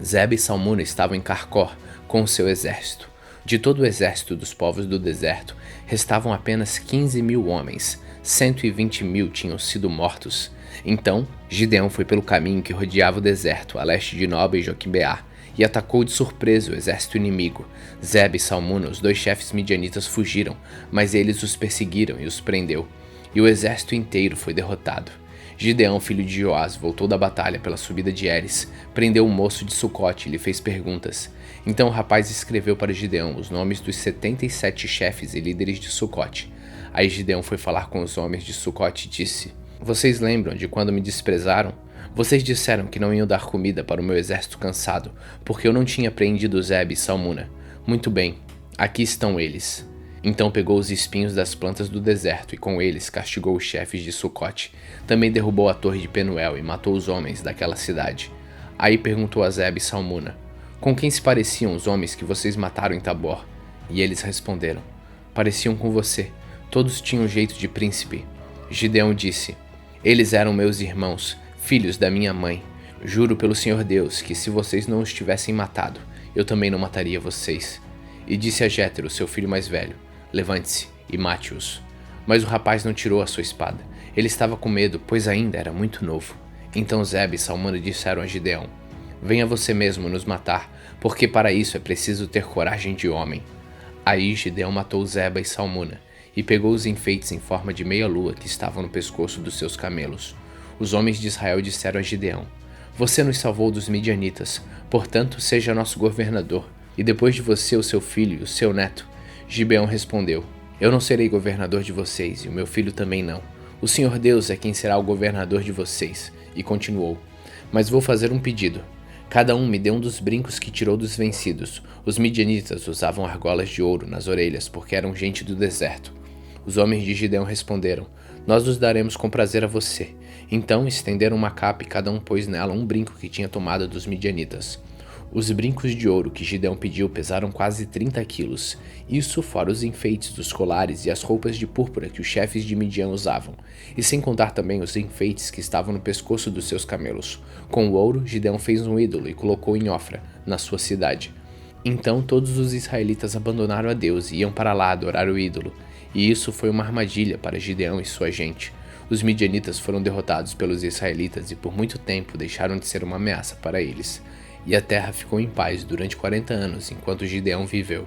Zeba e Zalmuna estavam em Carcor com o seu exército. De todo o exército dos povos do deserto, restavam apenas 15.000 homens. 120.000 tinham sido mortos. Então, Gideão foi pelo caminho que rodeava o deserto, a leste de Noba e Joquebeá, e atacou de surpresa o exército inimigo. Zeba e Zalmuna, os dois chefes midianitas, fugiram, mas eles os perseguiram e os prendeu, e o exército inteiro foi derrotado. Gideão, filho de Joás, voltou da batalha pela subida de Eres, prendeu um moço de Sucote e lhe fez perguntas. Então o rapaz escreveu para Gideão os nomes dos 77 chefes e líderes de Sucote. Aí Gideão foi falar com os homens de Sucote e disse: vocês lembram de quando me desprezaram? Vocês disseram que não iam dar comida para o meu exército cansado, porque eu não tinha prendido Zeba e Zalmuna. Muito bem, aqui estão eles. Então pegou os espinhos das plantas do deserto e com eles castigou os chefes de Sucote. Também derrubou a torre de Penuel e matou os homens daquela cidade. Aí perguntou a Zeba e Zalmuna: com quem se pareciam os homens que vocês mataram em Tabor? E eles responderam: pareciam com você. Todos tinham jeito de príncipe. Gideão disse: eles eram meus irmãos, filhos da minha mãe. Juro pelo Senhor Deus que se vocês não os tivessem matado, eu também não mataria vocês. E disse a Jétero, seu filho mais velho: levante-se e mate-os. Mas o rapaz não tirou a sua espada. Ele estava com medo, pois ainda era muito novo. Então Zeba e Zalmuna disseram a Gideão: venha você mesmo nos matar, porque para isso é preciso ter coragem de homem. Aí Gideão matou Zeba e Zalmuna, e pegou os enfeites em forma de meia-lua que estavam no pescoço dos seus camelos. Os homens de Israel disseram a Gideão: você nos salvou dos midianitas, portanto seja nosso governador, e depois de você o seu filho e o seu neto. Gibeão respondeu: eu não serei governador de vocês, e o meu filho também não. O Senhor Deus é quem será o governador de vocês. E continuou: mas vou fazer um pedido. Cada um me dê um dos brincos que tirou dos vencidos. Os midianitas usavam argolas de ouro nas orelhas, porque eram gente do deserto. Os homens de Gideão responderam: nós os daremos com prazer a você. Então estenderam uma capa e cada um pôs nela um brinco que tinha tomado dos midianitas. Os brincos de ouro que Gideão pediu pesaram quase 30 quilos, isso fora os enfeites dos colares e as roupas de púrpura que os chefes de Midian usavam, e sem contar também os enfeites que estavam no pescoço dos seus camelos. Com o ouro, Gideão fez um ídolo e colocou em Ofra, na sua cidade. Então todos os israelitas abandonaram a Deus e iam para lá adorar o ídolo, e isso foi uma armadilha para Gideão e sua gente. Os midianitas foram derrotados pelos israelitas e por muito tempo deixaram de ser uma ameaça para eles. E a terra ficou em paz durante 40 anos, enquanto Gideão viveu.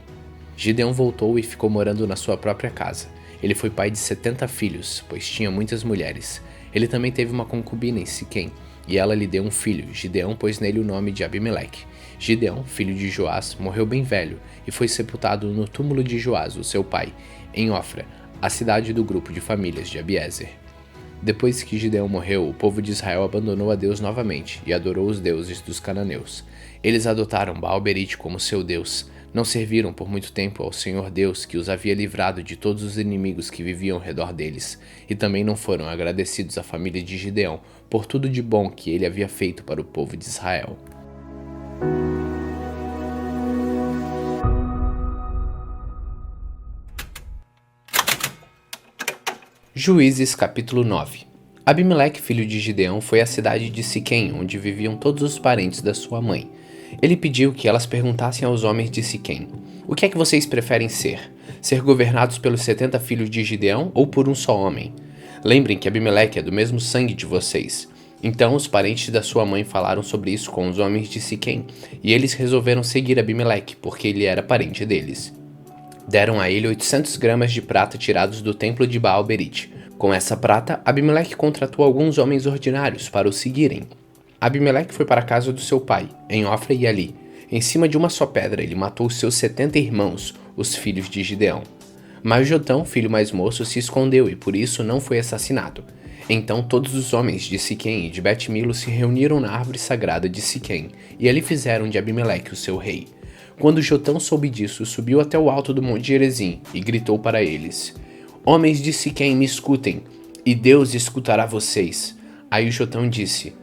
Gideão voltou e ficou morando na sua própria casa. Ele foi pai de 70 filhos, pois tinha muitas mulheres. Ele também teve uma concubina em Siquém, e ela lhe deu um filho. Gideão pôs nele o nome de Abimeleque. Gideão, filho de Joás, morreu bem velho, e foi sepultado no túmulo de Joás, o seu pai, em Ofra, a cidade do grupo de famílias de Abiezer. Depois que Gideão morreu, o povo de Israel abandonou a Deus novamente e adorou os deuses dos cananeus. Eles adotaram Baal-berite como seu deus. Não serviram por muito tempo ao Senhor Deus, que os havia livrado de todos os inimigos que viviam ao redor deles, e também não foram agradecidos à família de Gideão por tudo de bom que ele havia feito para o povo de Israel. Juízes capítulo 9. Abimeleque, filho de Gideão, foi à cidade de Siquém, onde viviam todos os parentes da sua mãe. Ele pediu que elas perguntassem aos homens de Siquém: o que é que vocês preferem ser? Ser governados pelos 70 filhos de Gideão ou por um só homem? Lembrem que Abimeleque é do mesmo sangue de vocês. Então os parentes da sua mãe falaram sobre isso com os homens de Siquém, e eles resolveram seguir Abimeleque, porque ele era parente deles. Deram a ele 800 gramas de prata tirados do templo de Baal-Berite. Com essa prata, Abimeleque contratou alguns homens ordinários para o seguirem. Abimeleque foi para a casa do seu pai, em Ofra e ali. Em cima de uma só pedra ele matou os seus 70 irmãos, os filhos de Gideão. Mas Jotão, filho mais moço, se escondeu e por isso não foi assassinado. Então todos os homens de Siquém e de Bet-Milo se reuniram na árvore sagrada de Siquém, e ali fizeram de Abimeleque o seu rei. Quando Jotão soube disso, subiu até o alto do monte Gerizim e gritou para eles: Homens de Siquém, me escutem, e Deus escutará vocês. Aí Jotão disse: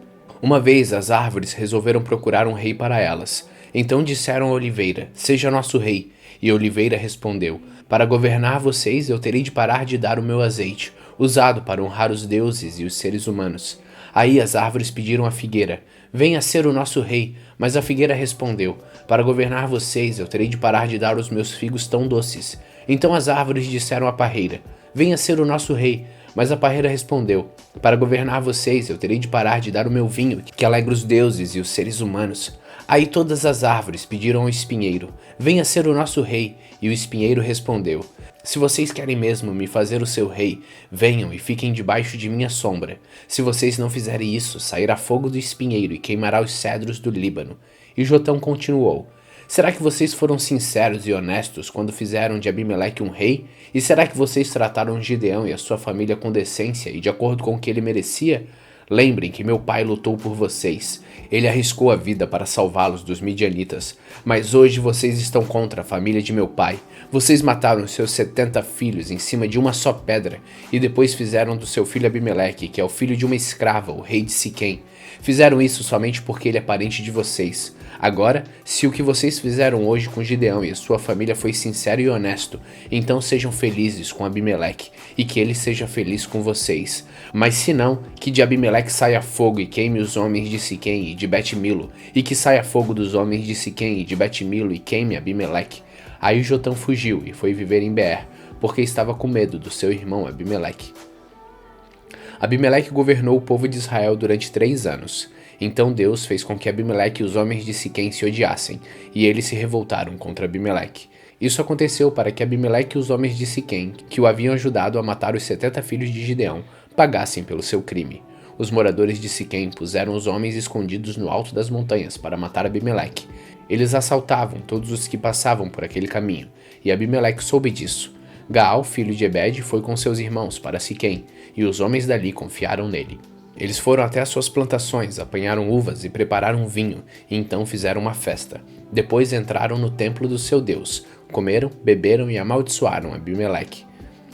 Uma vez as árvores resolveram procurar um rei para elas. Então disseram a Oliveira: Seja nosso rei. E Oliveira respondeu: Para governar vocês eu terei de parar de dar o meu azeite, usado para honrar os deuses e os seres humanos. Aí as árvores pediram à figueira: Venha ser o nosso rei. Mas a figueira respondeu: Para governar vocês eu terei de parar de dar os meus figos tão doces. Então as árvores disseram à parreira: Venha ser o nosso rei. Mas a parreira respondeu: Para governar vocês eu terei de parar de dar o meu vinho, que alegra os deuses e os seres humanos. Aí todas as árvores pediram ao espinheiro: Venha ser o nosso rei. E o espinheiro respondeu: Se vocês querem mesmo me fazer o seu rei, venham e fiquem debaixo de minha sombra. Se vocês não fizerem isso, sairá fogo do espinheiro e queimará os cedros do Líbano. E Jotão continuou: Será que vocês foram sinceros e honestos quando fizeram de Abimeleque um rei? E será que vocês trataram Gideão e a sua família com decência e de acordo com o que ele merecia? Lembrem que meu pai lutou por vocês. Ele arriscou a vida para salvá-los dos midianitas. Mas hoje vocês estão contra a família de meu pai. Vocês mataram seus 70 filhos em cima de uma só pedra e depois fizeram do seu filho Abimeleque, que é o filho de uma escrava, o rei de Siquém. Fizeram isso somente porque ele é parente de vocês. Agora, se o que vocês fizeram hoje com Gideão e a sua família foi sincero e honesto, então sejam felizes com Abimeleque e que ele seja feliz com vocês. Mas se não, que de Abimeleque saia fogo e queime os homens de Siquém e de Bet-Milo, e que saia fogo dos homens de Siquém e de Bet-Milo e queime Abimeleque. Aí Jotão fugiu e foi viver em Beer, porque estava com medo do seu irmão Abimeleque. Abimeleque governou o povo de Israel durante 3 anos. Então Deus fez com que Abimeleque e os homens de Siquém se odiassem, e eles se revoltaram contra Abimeleque. Isso aconteceu para que Abimeleque e os homens de Siquém, que o haviam ajudado a matar os 70 filhos de Gideão, pagassem pelo seu crime. Os moradores de Siquém puseram os homens escondidos no alto das montanhas para matar Abimeleque. Eles assaltavam todos os que passavam por aquele caminho, e Abimeleque soube disso. Gaal, filho de Ebed, foi com seus irmãos para Siquém, e os homens dali confiaram nele. Eles foram até as suas plantações, apanharam uvas e prepararam vinho, e então fizeram uma festa. Depois entraram no templo do seu Deus, comeram, beberam e amaldiçoaram Abimeleque.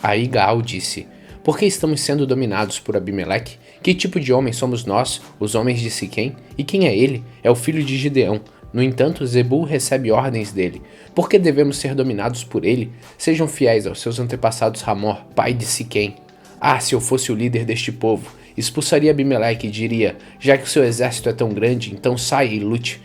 Aí Gaal disse: Por que estamos sendo dominados por Abimeleque? Que tipo de homem somos nós, os homens de Siquém? E quem é ele? É o filho de Gideão. No entanto, Zebul recebe ordens dele. Por que devemos ser dominados por ele? Sejam fiéis aos seus antepassados Ramor, pai de Siquém. Ah, se eu fosse o líder deste povo, expulsaria Abimeleque e diria: Já que o seu exército é tão grande, então saia e lute.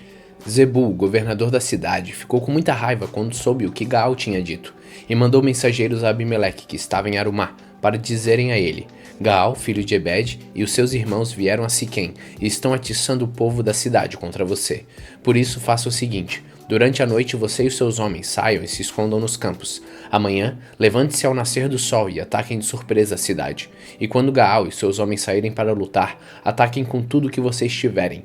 Zebul, governador da cidade, ficou com muita raiva quando soube o que Gaal tinha dito, e mandou mensageiros a Abimeleque, que estava em Arumá, para dizerem a ele: Gaal, filho de Ebed, e os seus irmãos vieram a Siquém e estão atiçando o povo da cidade contra você. Por isso faça o seguinte: durante a noite você e os seus homens saiam e se escondam nos campos. Amanhã, levante-se ao nascer do sol e ataquem de surpresa a cidade. E quando Gaal e seus homens saírem para lutar, ataquem com tudo que vocês tiverem.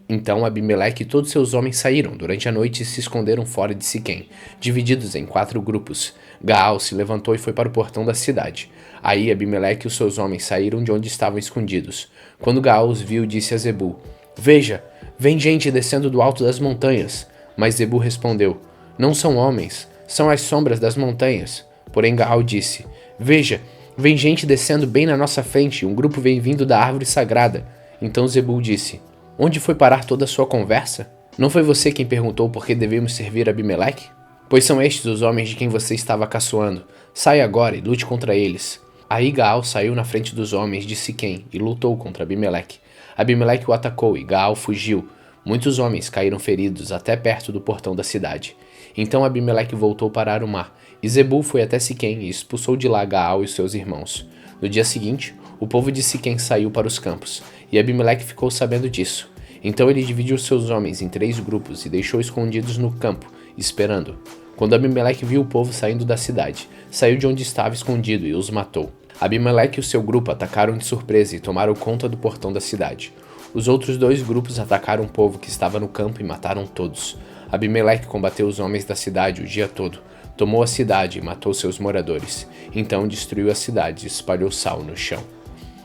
Então Abimeleque e todos seus homens saíram durante a noite e se esconderam fora de Siquém, divididos em 4 grupos. Gaal se levantou e foi para o portão da cidade. Aí Abimeleque e os seus homens saíram de onde estavam escondidos. Quando Gaal os viu, disse a Zebul: Veja, vem gente descendo do alto das montanhas. Mas Zebul respondeu: Não são homens, são as sombras das montanhas. Porém Gaal disse: Veja, vem gente descendo bem na nossa frente, e um grupo vem vindo da árvore sagrada. Então Zebul disse: Onde foi parar toda a sua conversa? Não foi você quem perguntou por que devemos servir Abimeleque? Pois são estes os homens de quem você estava caçoando. Saia agora e lute contra eles. Aí Gaal saiu na frente dos homens de Siquém e lutou contra Abimeleque. Abimeleque o atacou e Gaal fugiu, Muitos homens caíram feridos até perto do portão da cidade. Então Abimeleque voltou para Arumá, e Zebul foi até Siquém e expulsou de lá Gaal e seus irmãos. No dia seguinte, o povo de Siquém saiu para os campos, e Abimeleque ficou sabendo disso. Então ele dividiu seus homens em 3 grupos e deixou escondidos no campo, esperando. Quando Abimeleque viu o povo saindo da cidade, saiu de onde estava escondido e os matou. Abimeleque e o seu grupo atacaram de surpresa e tomaram conta do portão da cidade. Os outros 2 grupos atacaram o povo que estava no campo e mataram todos. Abimeleque combateu os homens da cidade o dia todo, tomou a cidade e matou seus moradores. Então destruiu a cidade e espalhou sal no chão.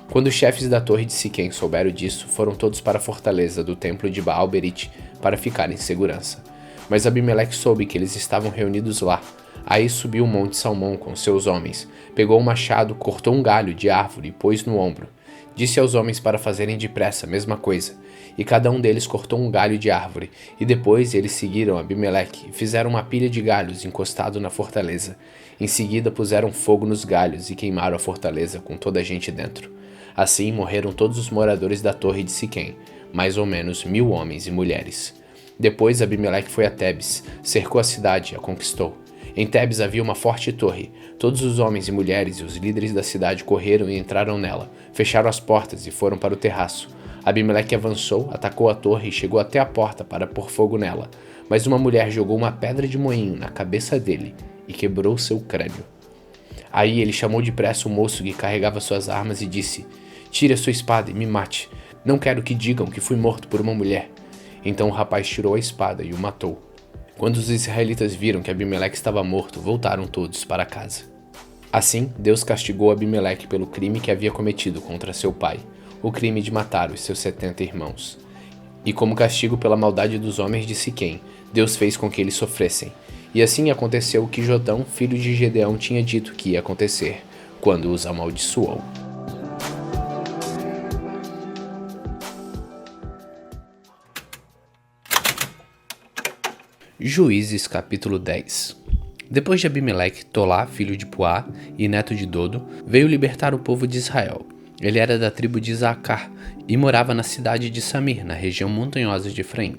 Quando os chefes da torre de Siquém souberam disso, foram todos para a fortaleza do templo de Baal-Berite para ficar em segurança. Mas Abimeleque soube que eles estavam reunidos lá. Aí subiu o monte Salmão com seus homens, pegou um machado, cortou um galho de árvore e pôs no ombro. Disse aos homens para fazerem depressa a mesma coisa, e cada um deles cortou um galho de árvore, e depois eles seguiram Abimeleque e fizeram uma pilha de galhos encostado na fortaleza. Em seguida puseram fogo nos galhos e queimaram a fortaleza com toda a gente dentro. Assim morreram todos os moradores da torre de Siquém, mais ou menos 1000 homens e mulheres. Depois Abimeleque foi a Tebes, cercou a cidade e a conquistou. Em Tebes havia uma forte torre. Todos os homens e mulheres e os líderes da cidade correram e entraram nela, fecharam as portas e foram para o terraço. Abimeleque avançou, atacou a torre e chegou até a porta para pôr fogo nela. Mas uma mulher jogou uma pedra de moinho na cabeça dele e quebrou seu crânio. Aí ele chamou depressa o moço que carregava suas armas e disse: "Tire a sua espada e me mate. Não quero que digam que fui morto por uma mulher." Então o rapaz tirou a espada e o matou. Quando os israelitas viram que Abimeleque estava morto, voltaram todos para casa. Assim, Deus castigou Abimeleque pelo crime que havia cometido contra seu pai, o crime de matar os seus 70 irmãos. E como castigo pela maldade dos homens de Siquém, Deus fez com que eles sofressem. E assim aconteceu o que Jotão, filho de Gedeão, tinha dito que ia acontecer, quando os amaldiçoou. Juízes capítulo 10. Depois de Abimeleque, Tolá, filho de Puá e neto de Dodo, veio libertar o povo de Israel. Ele era da tribo de Isacar e morava na cidade de Samir, na região montanhosa de Efraim.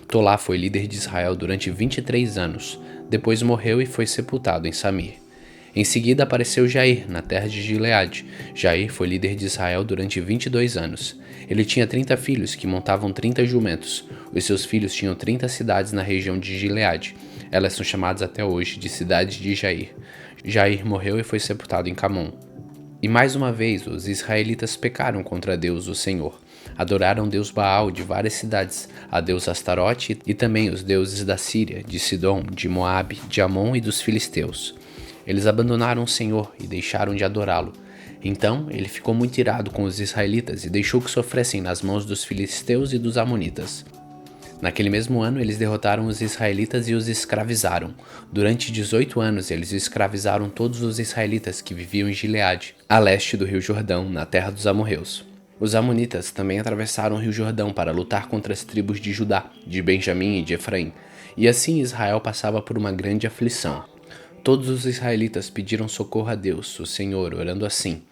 Tolá foi líder de Israel durante 23 anos, depois morreu e foi sepultado em Samir. Em seguida apareceu Jair, na terra de Gileade. Jair foi líder de Israel durante 22 anos. Ele tinha 30 filhos que montavam 30 jumentos. Os seus filhos tinham 30 cidades na região de Gileade. Elas são chamadas até hoje de cidades de Jair. Jair morreu e foi sepultado em Camon. E mais uma vez os israelitas pecaram contra Deus, o Senhor. Adoraram Deus Baal de várias cidades, a Deus Astarote e também os deuses da Síria, de Sidom, de Moabe, de Amon e dos filisteus. Eles abandonaram o Senhor e deixaram de adorá-lo. Então ele ficou muito irado com os israelitas e deixou que sofressem nas mãos dos filisteus e dos amonitas. Naquele mesmo ano eles derrotaram os israelitas e os escravizaram. Durante 18 anos eles escravizaram todos os israelitas que viviam em Gileade, a leste do rio Jordão, na terra dos amorreus. Os amonitas também atravessaram o rio Jordão para lutar contra as tribos de Judá, de Benjamim e de Efraim, e assim Israel passava por uma grande aflição. Todos os israelitas pediram socorro a Deus, o Senhor, orando assim: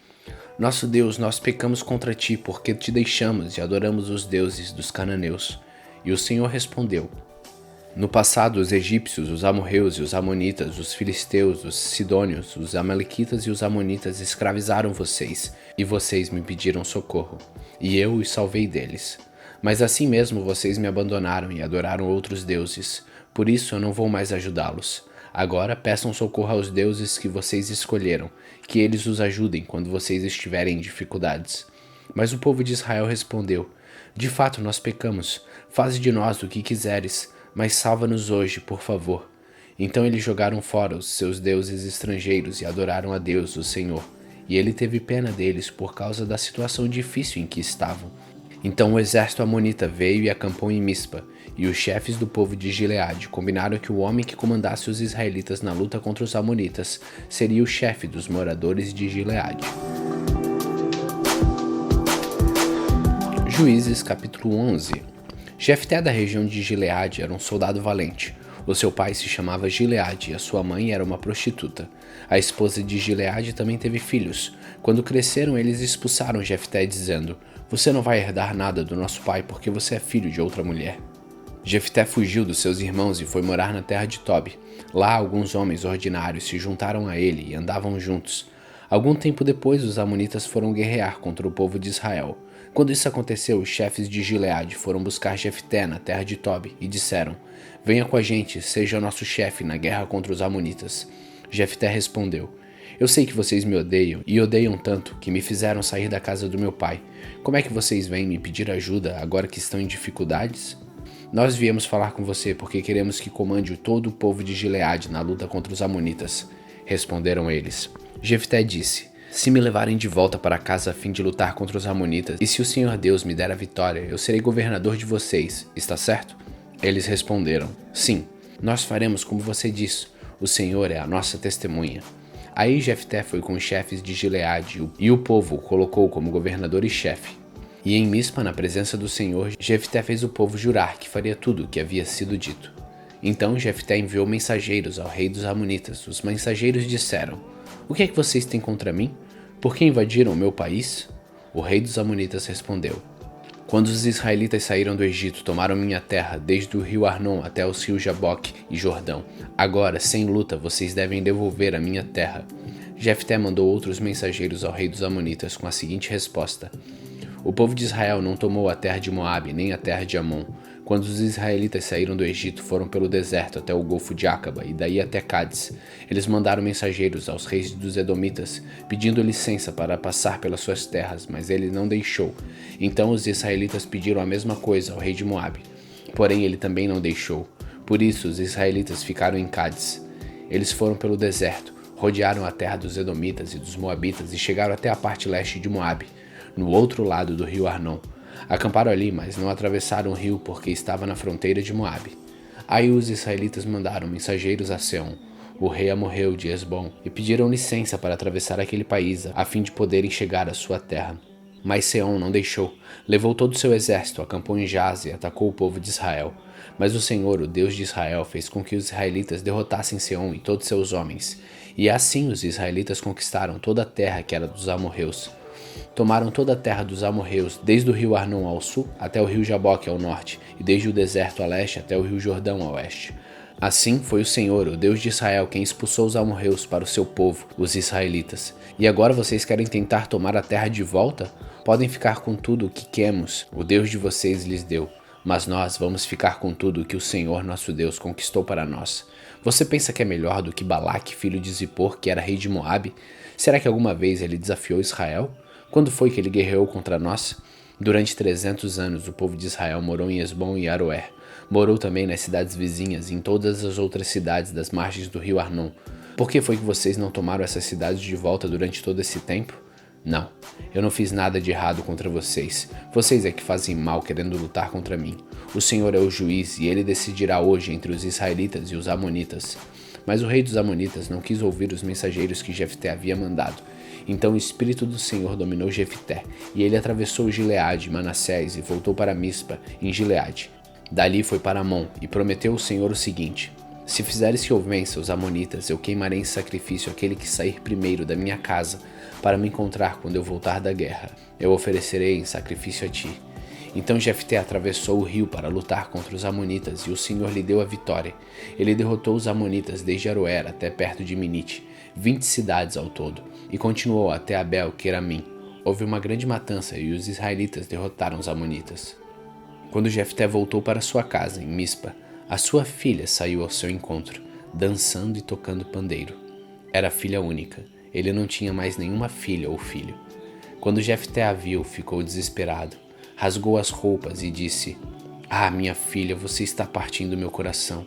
"Nosso Deus, nós pecamos contra ti, porque te deixamos e adoramos os deuses dos cananeus." E o Senhor respondeu: "No passado, os egípcios, os amorreus e os amonitas, os filisteus, os sidônios, os amalequitas e os amonitas escravizaram vocês, e vocês me pediram socorro, e eu os salvei deles. Mas assim mesmo vocês me abandonaram e adoraram outros deuses, por isso eu não vou mais ajudá-los. Agora peçam socorro aos deuses que vocês escolheram, que eles os ajudem quando vocês estiverem em dificuldades." Mas o povo de Israel respondeu: "De fato nós pecamos, faze de nós o que quiseres, mas salva-nos hoje, por favor." Então eles jogaram fora os seus deuses estrangeiros e adoraram a Deus, o Senhor. E ele teve pena deles por causa da situação difícil em que estavam. Então o exército amonita veio e acampou em Mispa, e os chefes do povo de Gileade combinaram que o homem que comandasse os israelitas na luta contra os amonitas seria o chefe dos moradores de Gileade. Juízes capítulo 11. Jefté da região de Gileade era um soldado valente. O seu pai se chamava Gileade e a sua mãe era uma prostituta. A esposa de Gileade também teve filhos. Quando cresceram, eles expulsaram Jefté dizendo: "Você não vai herdar nada do nosso pai porque você é filho de outra mulher." Jefté fugiu dos seus irmãos e foi morar na terra de Tobi. Lá alguns homens ordinários se juntaram a ele e andavam juntos. Algum tempo depois, os amonitas foram guerrear contra o povo de Israel. Quando isso aconteceu, os chefes de Gileade foram buscar Jefté na terra de Tobi e disseram: "Venha com a gente, seja nosso chefe na guerra contra os amonitas." Jefté respondeu: "Eu sei que vocês me odeiam, e odeiam tanto que me fizeram sair da casa do meu pai. Como é que vocês vêm me pedir ajuda agora que estão em dificuldades? Nós viemos falar com você porque queremos que comande todo o povo de Gileade na luta contra os amonitas." Responderam eles. Jefté disse: "Se me levarem de volta para casa a fim de lutar contra os amonitas, e se o Senhor Deus me der a vitória, eu serei governador de vocês, está certo?" Eles responderam: "Sim, nós faremos como você disse. O Senhor é a nossa testemunha." Aí Jefté foi com os chefes de Gileade, e o povo o colocou como governador e chefe. E em Mispa, na presença do Senhor, Jefté fez o povo jurar que faria tudo o que havia sido dito. Então Jefté enviou mensageiros ao rei dos amonitas. Os mensageiros disseram: "O que é que vocês têm contra mim? Por que invadiram o meu país?" O rei dos amonitas respondeu: "Quando os israelitas saíram do Egito, tomaram minha terra, desde o rio Arnon até os rios Jaboque e Jordão. Agora, sem luta, vocês devem devolver a minha terra." Jefté mandou outros mensageiros ao rei dos amonitas com a seguinte resposta: "O povo de Israel não tomou a terra de Moabe, nem a terra de Amon. Quando os israelitas saíram do Egito, foram pelo deserto até o golfo de Acaba e daí até Cádiz. Eles mandaram mensageiros aos reis dos Edomitas, pedindo licença para passar pelas suas terras, mas ele não deixou. Então os israelitas pediram a mesma coisa ao rei de Moabe, porém ele também não deixou. Por isso os israelitas ficaram em Cádiz. Eles foram pelo deserto, rodearam a terra dos Edomitas e dos Moabitas e chegaram até a parte leste de Moabe, no outro lado do rio Arnon. Acamparam ali, mas não atravessaram o rio porque estava na fronteira de Moabe. Aí os israelitas mandaram mensageiros a Seom, o rei amorreu de Hesbom, e pediram licença para atravessar aquele país a fim de poderem chegar à sua terra. Mas Seom não deixou. Levou todo o seu exército, acampou em Jaz e atacou o povo de Israel. Mas o Senhor, o Deus de Israel, fez com que os israelitas derrotassem Seom e todos seus homens. E assim os israelitas conquistaram toda a terra que era dos amorreus. Tomaram toda a terra dos amorreus, desde o rio Arnon ao sul até o rio Jaboque ao norte, e desde o deserto a leste até o rio Jordão a oeste. Assim foi o Senhor, o Deus de Israel, quem expulsou os amorreus para o seu povo, os israelitas. E agora vocês querem tentar tomar a terra de volta? Podem ficar com tudo o que Quemos, o Deus de vocês, lhes deu. Mas nós vamos ficar com tudo o que o Senhor nosso Deus conquistou para nós. Você pensa que é melhor do que Balaque, filho de Zippor, que era rei de Moabe? Será que alguma vez ele desafiou Israel? Quando foi que ele guerreou contra nós? Durante 300 anos o povo de Israel morou em Hesbom e Aroer. Morou também nas cidades vizinhas e em todas as outras cidades das margens do rio Arnon. Por que foi que vocês não tomaram essas cidades de volta durante todo esse tempo? Não, eu não fiz nada de errado contra vocês. Vocês é que fazem mal querendo lutar contra mim. O Senhor é o juiz e ele decidirá hoje entre os israelitas e os amonitas." Mas o rei dos amonitas não quis ouvir os mensageiros que Jefté havia mandado. Então o espírito do Senhor dominou Jefté, e ele atravessou Gileade e Manassés e voltou para Mispa, em Gileade. Dali foi para Amon, e prometeu ao Senhor o seguinte: "Se fizeres que eu vença os amonitas, eu queimarei em sacrifício aquele que sair primeiro da minha casa, para me encontrar quando eu voltar da guerra. Eu oferecerei em sacrifício a ti." Então Jefté atravessou o rio para lutar contra os amonitas, e o Senhor lhe deu a vitória. Ele derrotou os amonitas desde Aroer até perto de Minite, 20 cidades ao todo, e continuou até Abel-Queramim. Houve uma grande matança e os israelitas derrotaram os amonitas. Quando Jefté voltou para sua casa, em Mispa, a sua filha saiu ao seu encontro, dançando e tocando pandeiro. Era filha única, ele não tinha mais nenhuma filha ou filho. Quando Jefté a viu, ficou desesperado. Rasgou as roupas e disse: "Ah, minha filha, você está partindo meu coração.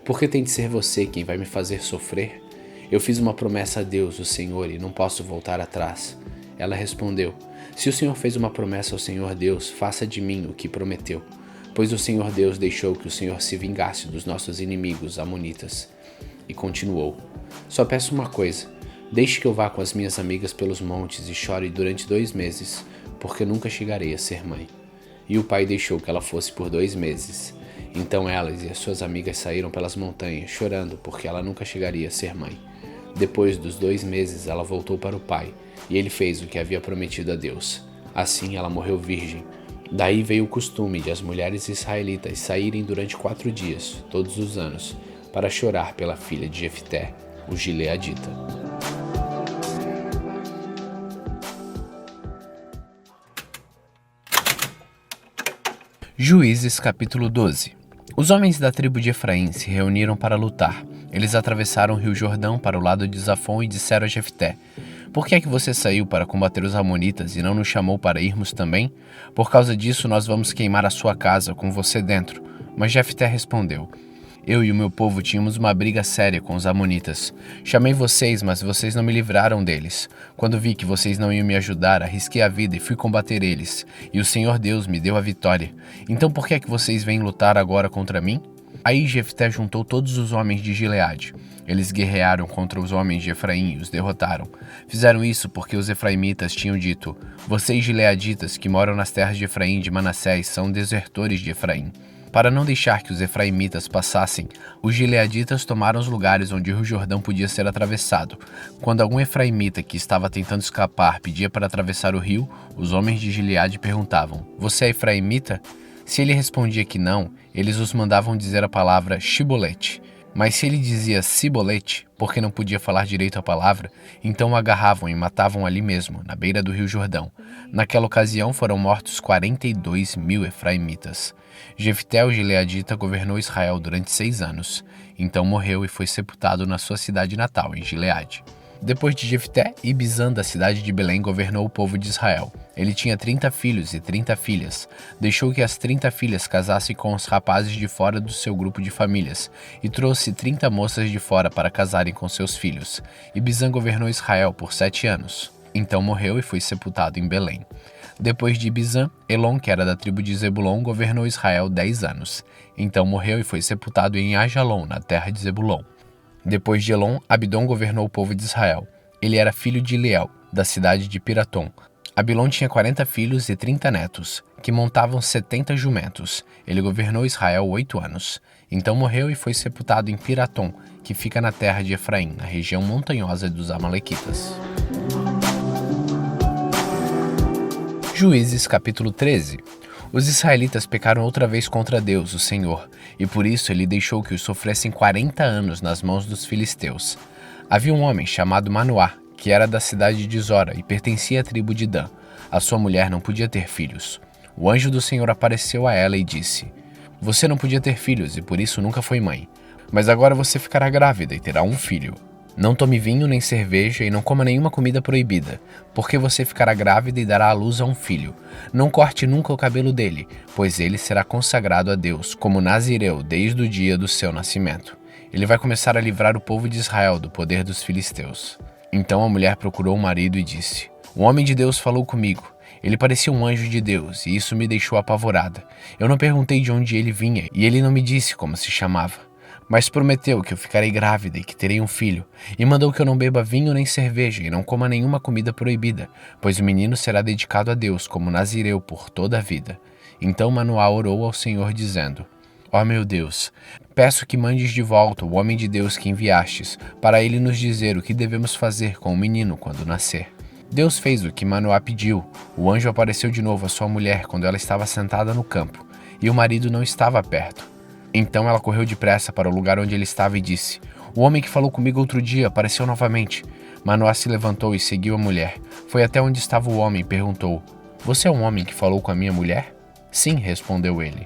Por que tem de ser você quem vai me fazer sofrer? Eu fiz uma promessa a Deus, o Senhor, e não posso voltar atrás." Ela respondeu: "Se o Senhor fez uma promessa ao Senhor Deus, faça de mim o que prometeu. Pois o Senhor Deus deixou que o Senhor se vingasse dos nossos inimigos, amonitas." E continuou: "Só peço uma coisa. Deixe que eu vá com as minhas amigas pelos montes e chore durante 2 meses, porque nunca chegarei a ser mãe." E o pai deixou que ela fosse por 2 meses. Então elas e as suas amigas saíram pelas montanhas, chorando, porque ela nunca chegaria a ser mãe. Depois dos 2 meses, ela voltou para o pai, e ele fez o que havia prometido a Deus. Assim ela morreu virgem. Daí veio o costume de as mulheres israelitas saírem durante 4 dias, todos os anos, para chorar pela filha de Jefté, o gileadita. Juízes capítulo 12. Os homens da tribo de Efraim se reuniram para lutar. Eles atravessaram o rio Jordão para o lado de Zafon e disseram a Jefté: por que é que você saiu para combater os amonitas e não nos chamou para irmos também? Por causa disso nós vamos queimar a sua casa com você dentro. Mas Jefté respondeu: eu e o meu povo tínhamos uma briga séria com os amonitas. Chamei vocês, mas vocês não me livraram deles. Quando vi que vocês não iam me ajudar, arrisquei a vida e fui combater eles. E o Senhor Deus me deu a vitória. Então por que é que vocês vêm lutar agora contra mim? Aí Jefté juntou todos os homens de Gileade. Eles guerrearam contra os homens de Efraim e os derrotaram. Fizeram isso porque os efraimitas tinham dito: vocês gileaditas que moram nas terras de Efraim e de Manassés são desertores de Efraim. Para não deixar que os efraimitas passassem, os gileaditas tomaram os lugares onde o rio Jordão podia ser atravessado. Quando algum efraimita que estava tentando escapar pedia para atravessar o rio, os homens de Gileade perguntavam: você é efraimita? Se ele respondia que não, eles os mandavam dizer a palavra Shibolete. Mas se ele dizia Sibolete, porque não podia falar direito a palavra, então o agarravam e matavam ali mesmo, na beira do rio Jordão. Naquela ocasião foram mortos 42.000 efraimitas. Jefté, o gileadita, governou Israel durante 6 anos. Então morreu e foi sepultado na sua cidade natal, em Gileade. Depois de Jefté, Ibizan, da cidade de Belém, governou o povo de Israel. Ele tinha 30 filhos e 30 filhas. Deixou que as 30 filhas casassem com os rapazes de fora do seu grupo de famílias, e trouxe 30 moças de fora para casarem com seus filhos. Ibizan governou Israel por 7 anos. Então morreu e foi sepultado em Belém. Depois de Ibizan, Elon, que era da tribo de Zebulon, governou Israel 10 anos. Então morreu e foi sepultado em Ajalon, na terra de Zebulon. Depois de Elon, Abidom governou o povo de Israel. Ele era filho de Eliel, da cidade de Piratom. Abilom tinha 40 filhos e 30 netos, que montavam 70 jumentos. Ele governou Israel 8 anos. Então morreu e foi sepultado em Piratom, que fica na terra de Efraim, na região montanhosa dos Amalequitas. Juízes capítulo 13. Os israelitas pecaram outra vez contra Deus, o Senhor, e por isso ele deixou que os sofressem 40 anos nas mãos dos filisteus. Havia um homem chamado Manoá, que era da cidade de Zora e pertencia à tribo de Dan. A sua mulher não podia ter filhos. O anjo do Senhor apareceu a ela e disse: você não podia ter filhos e por isso nunca foi mãe. Mas agora você ficará grávida e terá um filho. Não tome vinho nem cerveja e não coma nenhuma comida proibida, porque você ficará grávida e dará à luz a um filho. Não corte nunca o cabelo dele, pois ele será consagrado a Deus, como nazireu desde o dia do seu nascimento. Ele vai começar a livrar o povo de Israel do poder dos filisteus. Então a mulher procurou o marido e disse: o homem de Deus falou comigo. Ele parecia um anjo de Deus, e isso me deixou apavorada. Eu não perguntei de onde ele vinha, e ele não me disse como se chamava. Mas prometeu que eu ficarei grávida e que terei um filho, e mandou que eu não beba vinho nem cerveja e não coma nenhuma comida proibida, pois o menino será dedicado a Deus como nazireu por toda a vida. Então Manoá orou ao Senhor dizendo: ó meu Deus, peço que mandes de volta o homem de Deus que enviastes, para ele nos dizer o que devemos fazer com o menino quando nascer. Deus fez o que Manoá pediu. O anjo apareceu de novo à sua mulher quando ela estava sentada no campo, e o marido não estava perto. Então ela correu depressa para o lugar onde ele estava e disse: o homem que falou comigo outro dia apareceu novamente. Manoá se levantou e seguiu a mulher. Foi até onde estava o homem e perguntou: você é um homem que falou com a minha mulher? Sim, respondeu ele.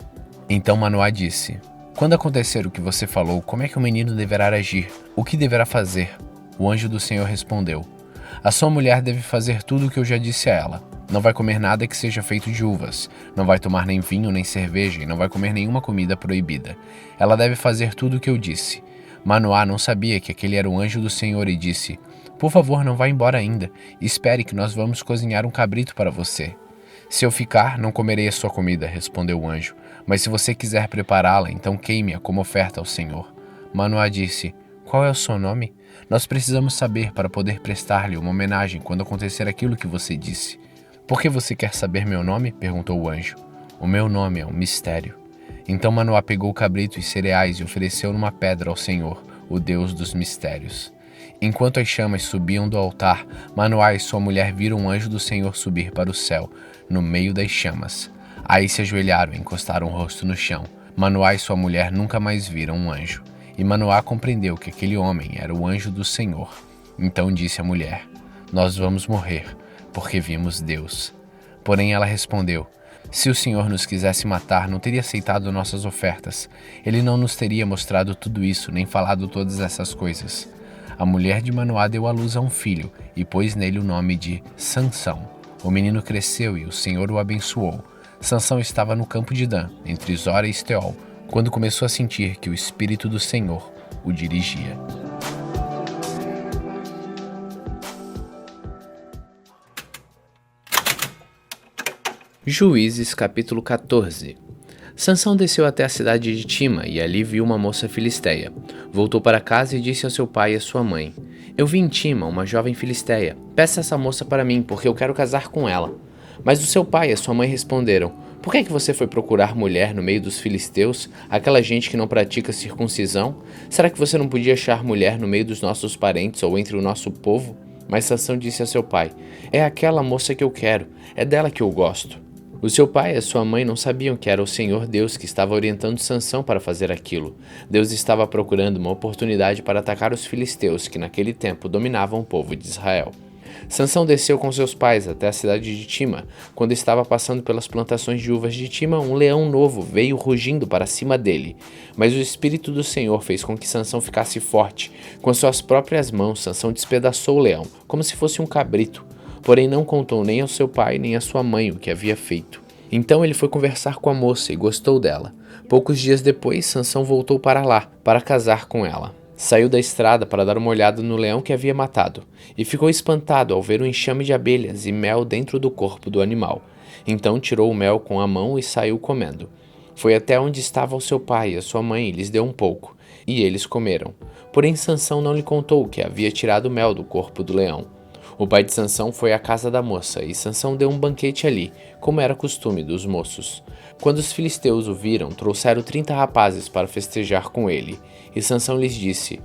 Então Manoá disse: quando acontecer o que você falou, como é que o menino deverá agir? O que deverá fazer? O anjo do Senhor respondeu: a sua mulher deve fazer tudo o que eu já disse a ela. Não vai comer nada que seja feito de uvas, não vai tomar nem vinho nem cerveja e não vai comer nenhuma comida proibida. Ela deve fazer tudo o que eu disse. Manoá não sabia que aquele era o anjo do Senhor e disse: por favor, não vá embora ainda. Espere que nós vamos cozinhar um cabrito para você. Se eu ficar, não comerei a sua comida, respondeu o anjo. Mas se você quiser prepará-la, então queime-a como oferta ao Senhor. Manoá disse: qual é o seu nome? Nós precisamos saber para poder prestar-lhe uma homenagem quando acontecer aquilo que você disse. Por que você quer saber meu nome? Perguntou o anjo. O meu nome é um mistério. Então Manoá pegou o cabrito e cereais e ofereceu numa pedra ao Senhor, o Deus dos mistérios. Enquanto as chamas subiam do altar, Manoá e sua mulher viram um anjo do Senhor subir para o céu, no meio das chamas. Aí se ajoelharam e encostaram o rosto no chão. Manoá e sua mulher nunca mais viram um anjo. E Manoá compreendeu que aquele homem era o anjo do Senhor. Então disse à mulher: Nós vamos morrer, porque vimos Deus. Porém ela respondeu: Se o Senhor nos quisesse matar, não teria aceitado nossas ofertas. Ele não nos teria mostrado tudo isso, nem falado todas essas coisas. A mulher de Manoá deu à luz a um filho, e pôs nele o nome de Sansão. O menino cresceu e o Senhor o abençoou. Sansão estava no campo de Dan, entre Zora e Esteol, quando começou a sentir que o Espírito do Senhor o dirigia. Juízes capítulo 14. Sansão desceu até a cidade de Tima e ali viu uma moça filisteia. Voltou para casa e disse ao seu pai e à sua mãe: Eu vi em Tima uma jovem filisteia. Peça essa moça para mim, porque eu quero casar com ela. Mas o seu pai e a sua mãe responderam: Por que você foi procurar mulher no meio dos filisteus, aquela gente que não pratica circuncisão? Será que você não podia achar mulher no meio dos nossos parentes ou entre o nosso povo? Mas Sansão disse a seu pai: É aquela moça que eu quero, é dela que eu gosto. O seu pai e a sua mãe não sabiam que era o Senhor Deus que estava orientando Sansão para fazer aquilo. Deus estava procurando uma oportunidade para atacar os filisteus que naquele tempo dominavam o povo de Israel. Sansão desceu com seus pais até a cidade de Tima. Quando estava passando pelas plantações de uvas de Tima, um leão novo veio rugindo para cima dele. Mas o Espírito do Senhor fez com que Sansão ficasse forte. Com suas próprias mãos, Sansão despedaçou o leão, como se fosse um cabrito. Porém não contou nem ao seu pai nem à sua mãe o que havia feito. Então ele foi conversar com a moça e gostou dela. Poucos dias depois, Sansão voltou para lá, para casar com ela. Saiu da estrada para dar uma olhada no leão que havia matado, e ficou espantado ao ver um enxame de abelhas e mel dentro do corpo do animal. Então tirou o mel com a mão e saiu comendo. Foi até onde estava o seu pai e a sua mãe e lhes deu um pouco, e eles comeram. Porém Sansão não lhe contou que havia tirado o mel do corpo do leão. O pai de Sansão foi à casa da moça, e Sansão deu um banquete ali, como era costume dos moços. Quando os filisteus o viram, trouxeram 30 rapazes para festejar com ele. E Sansão lhes disse: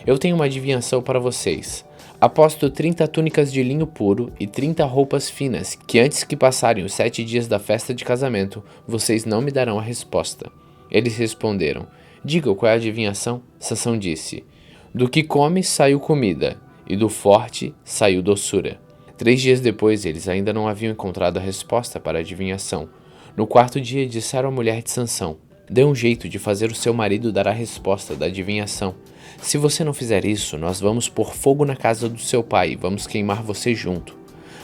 Eu tenho uma adivinhação para vocês. Aposto 30 túnicas de linho puro e 30 roupas finas, que antes que passarem os 7 dias da festa de casamento, vocês não me darão a resposta. Eles responderam: Diga qual é a adivinhação. Sansão disse: Do que comes saiu comida, e do forte saiu doçura. 3 dias depois, eles ainda não haviam encontrado a resposta para a adivinhação. No 4º dia, disseram à mulher de Sansão: Dê um jeito de fazer o seu marido dar a resposta da adivinhação. Se você não fizer isso, nós vamos pôr fogo na casa do seu pai e vamos queimar você junto.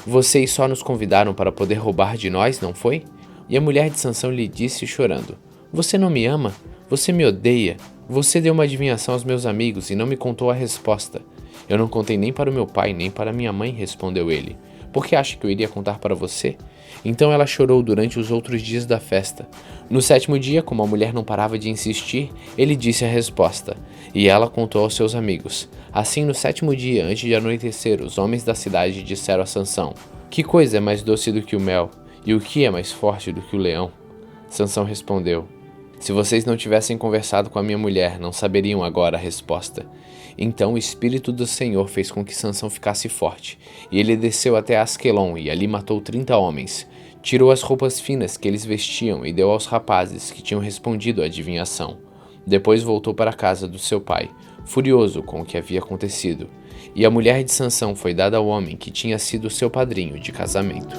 Vocês só nos convidaram para poder roubar de nós, não foi? E a mulher de Sansão lhe disse chorando: Você não me ama? Você me odeia? Você deu uma adivinhação aos meus amigos e não me contou a resposta. Eu não contei nem para o meu pai, nem para minha mãe, respondeu ele. Por que acha que eu iria contar para você? Então ela chorou durante os outros dias da festa. No 7º dia, como a mulher não parava de insistir, ele disse a resposta, e ela contou aos seus amigos. Assim, no 7º dia, antes de anoitecer, os homens da cidade disseram a Sansão: Que coisa é mais doce do que o mel, e o que é mais forte do que o leão? Sansão respondeu: Se vocês não tivessem conversado com a minha mulher, não saberiam agora a resposta. Então o Espírito do Senhor fez com que Sansão ficasse forte, e ele desceu até Asquelon e ali matou 30 homens. Tirou as roupas finas que eles vestiam e deu aos rapazes que tinham respondido à adivinhação. Depois voltou para a casa do seu pai, furioso com o que havia acontecido. E a mulher de Sansão foi dada ao homem que tinha sido seu padrinho de casamento.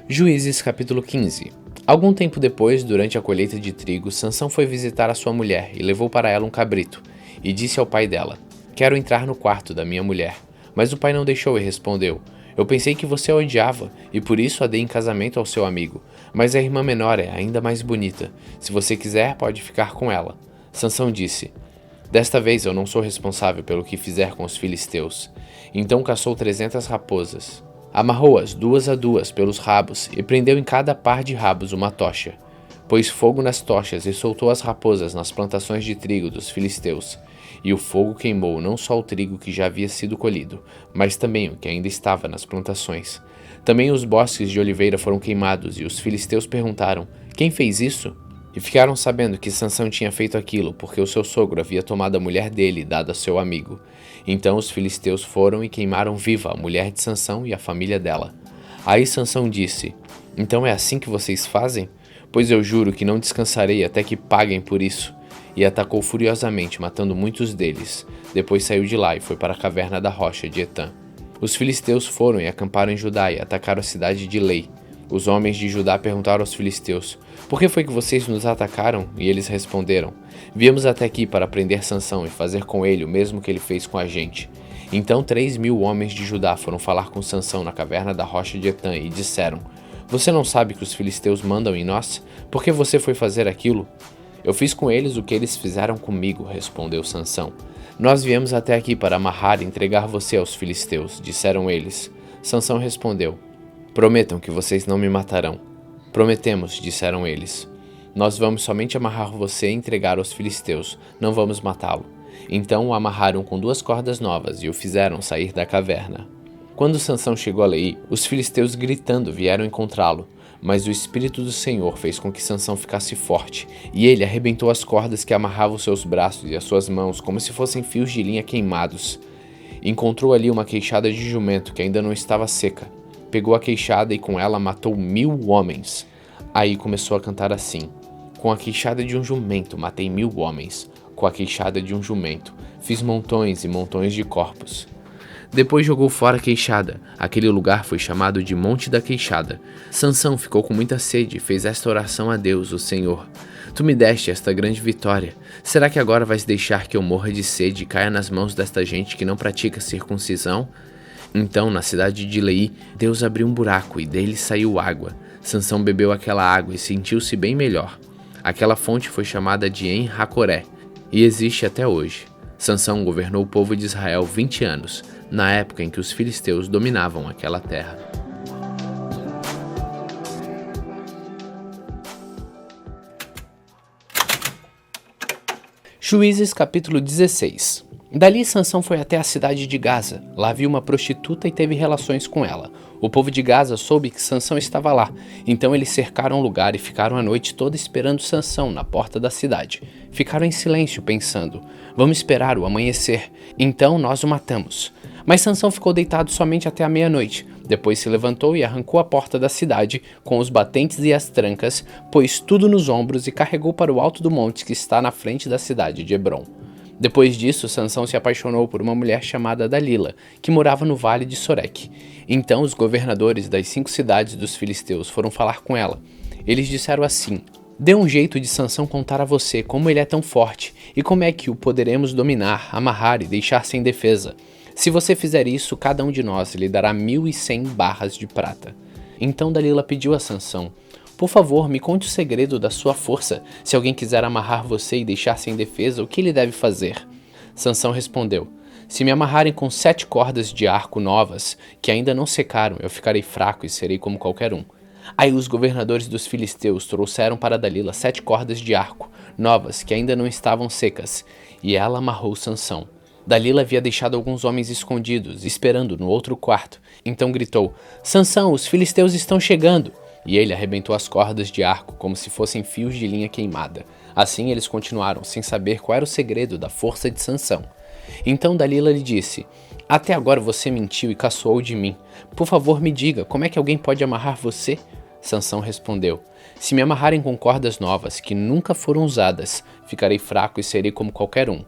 Juízes capítulo 15. Algum tempo depois, durante a colheita de trigo, Sansão foi visitar a sua mulher e levou para ela um cabrito, e disse ao pai dela: Quero entrar no quarto da minha mulher. Mas o pai não deixou e respondeu: Eu pensei que você a odiava, e por isso a dei em casamento ao seu amigo. Mas a irmã menor é ainda mais bonita. Se você quiser, pode ficar com ela. Sansão disse: Desta vez eu não sou responsável pelo que fizer com os filisteus. Então caçou 300 raposas. Amarrou-as 2 a 2 pelos rabos e prendeu em cada par de rabos uma tocha. Pôs fogo nas tochas e soltou as raposas nas plantações de trigo dos filisteus. E o fogo queimou não só o trigo que já havia sido colhido, mas também o que ainda estava nas plantações. Também os bosques de oliveira foram queimados e os filisteus perguntaram: Quem fez isso? E ficaram sabendo que Sansão tinha feito aquilo porque o seu sogro havia tomado a mulher dele e dado a seu amigo. Então os filisteus foram e queimaram viva a mulher de Sansão e a família dela. Aí Sansão disse: então é assim que vocês fazem? Pois eu juro que não descansarei até que paguem por isso. E atacou furiosamente, matando muitos deles. Depois saiu de lá e foi para a caverna da rocha de Etã. Os filisteus foram e acamparam em Judá e atacaram a cidade de Lei. Os homens de Judá perguntaram aos filisteus: por que foi que vocês nos atacaram? E eles responderam: viemos até aqui para prender Sansão e fazer com ele o mesmo que ele fez com a gente. Então 3.000 homens de Judá foram falar com Sansão na caverna da rocha de Etã e disseram: você não sabe que os filisteus mandam em nós? Por que você foi fazer aquilo? Eu fiz com eles o que eles fizeram comigo, respondeu Sansão. Nós viemos até aqui para amarrar e entregar você aos filisteus, disseram eles. Sansão respondeu: prometam que vocês não me matarão. Prometemos, disseram eles. Nós vamos somente amarrar você e entregar aos filisteus, não vamos matá-lo. Então o amarraram com 2 cordas novas e o fizeram sair da caverna. Quando Sansão chegou a Lei, os filisteus gritando vieram encontrá-lo, mas o Espírito do Senhor fez com que Sansão ficasse forte, e ele arrebentou as cordas que amarravam seus braços e as suas mãos como se fossem fios de linha queimados. Encontrou ali uma queixada de jumento que ainda não estava seca. Pegou a queixada e com ela matou 1.000 homens. Aí começou a cantar assim: com a queixada de um jumento matei 1.000 homens. Com a queixada de um jumento fiz montões e montões de corpos. Depois jogou fora a queixada. Aquele lugar foi chamado de Monte da Queixada. Sansão ficou com muita sede e fez esta oração a Deus, o Senhor: tu me deste esta grande vitória. Será que agora vais deixar que eu morra de sede e caia nas mãos desta gente que não pratica circuncisão? Então, na cidade de Lei, Deus abriu um buraco e dele saiu água. Sansão bebeu aquela água e sentiu-se bem melhor. Aquela fonte foi chamada de En-Hacoré e existe até hoje. Sansão governou o povo de Israel 20 anos, na época em que os filisteus dominavam aquela terra. Juízes capítulo 16. Dali Sansão foi até a cidade de Gaza. Lá viu uma prostituta e teve relações com ela. O povo de Gaza soube que Sansão estava lá. Então eles cercaram o lugar e ficaram a noite toda esperando Sansão na porta da cidade. Ficaram em silêncio pensando: vamos esperar o amanhecer, então nós o matamos. Mas Sansão ficou deitado somente até a meia-noite. Depois se levantou e arrancou a porta da cidade com os batentes e as trancas, pôs tudo nos ombros e carregou para o alto do monte que está na frente da cidade de Hebrom. Depois disso, Sansão se apaixonou por uma mulher chamada Dalila, que morava no vale de Soreque. Então os governadores das 5 cidades dos filisteus foram falar com ela. Eles disseram assim: dê um jeito de Sansão contar a você como ele é tão forte e como é que o poderemos dominar, amarrar e deixar sem defesa. Se você fizer isso, cada um de nós lhe dará 1.100 barras de prata. Então Dalila pediu a Sansão: por favor, me conte o segredo da sua força. Se alguém quiser amarrar você e deixar sem defesa, o que ele deve fazer? Sansão respondeu: se me amarrarem com 7 cordas de arco novas, que ainda não secaram, eu ficarei fraco e serei como qualquer um. Aí os governadores dos filisteus trouxeram para Dalila 7 cordas de arco novas, que ainda não estavam secas, e ela amarrou Sansão. Dalila havia deixado alguns homens escondidos, esperando no outro quarto. Então gritou: Sansão, os filisteus estão chegando! E ele arrebentou as cordas de arco como se fossem fios de linha queimada. Assim eles continuaram, sem saber qual era o segredo da força de Sansão. Então Dalila lhe disse: até agora você mentiu e caçoou de mim. Por favor, me diga, como é que alguém pode amarrar você? Sansão respondeu: se me amarrarem com cordas novas, que nunca foram usadas, ficarei fraco e serei como qualquer um.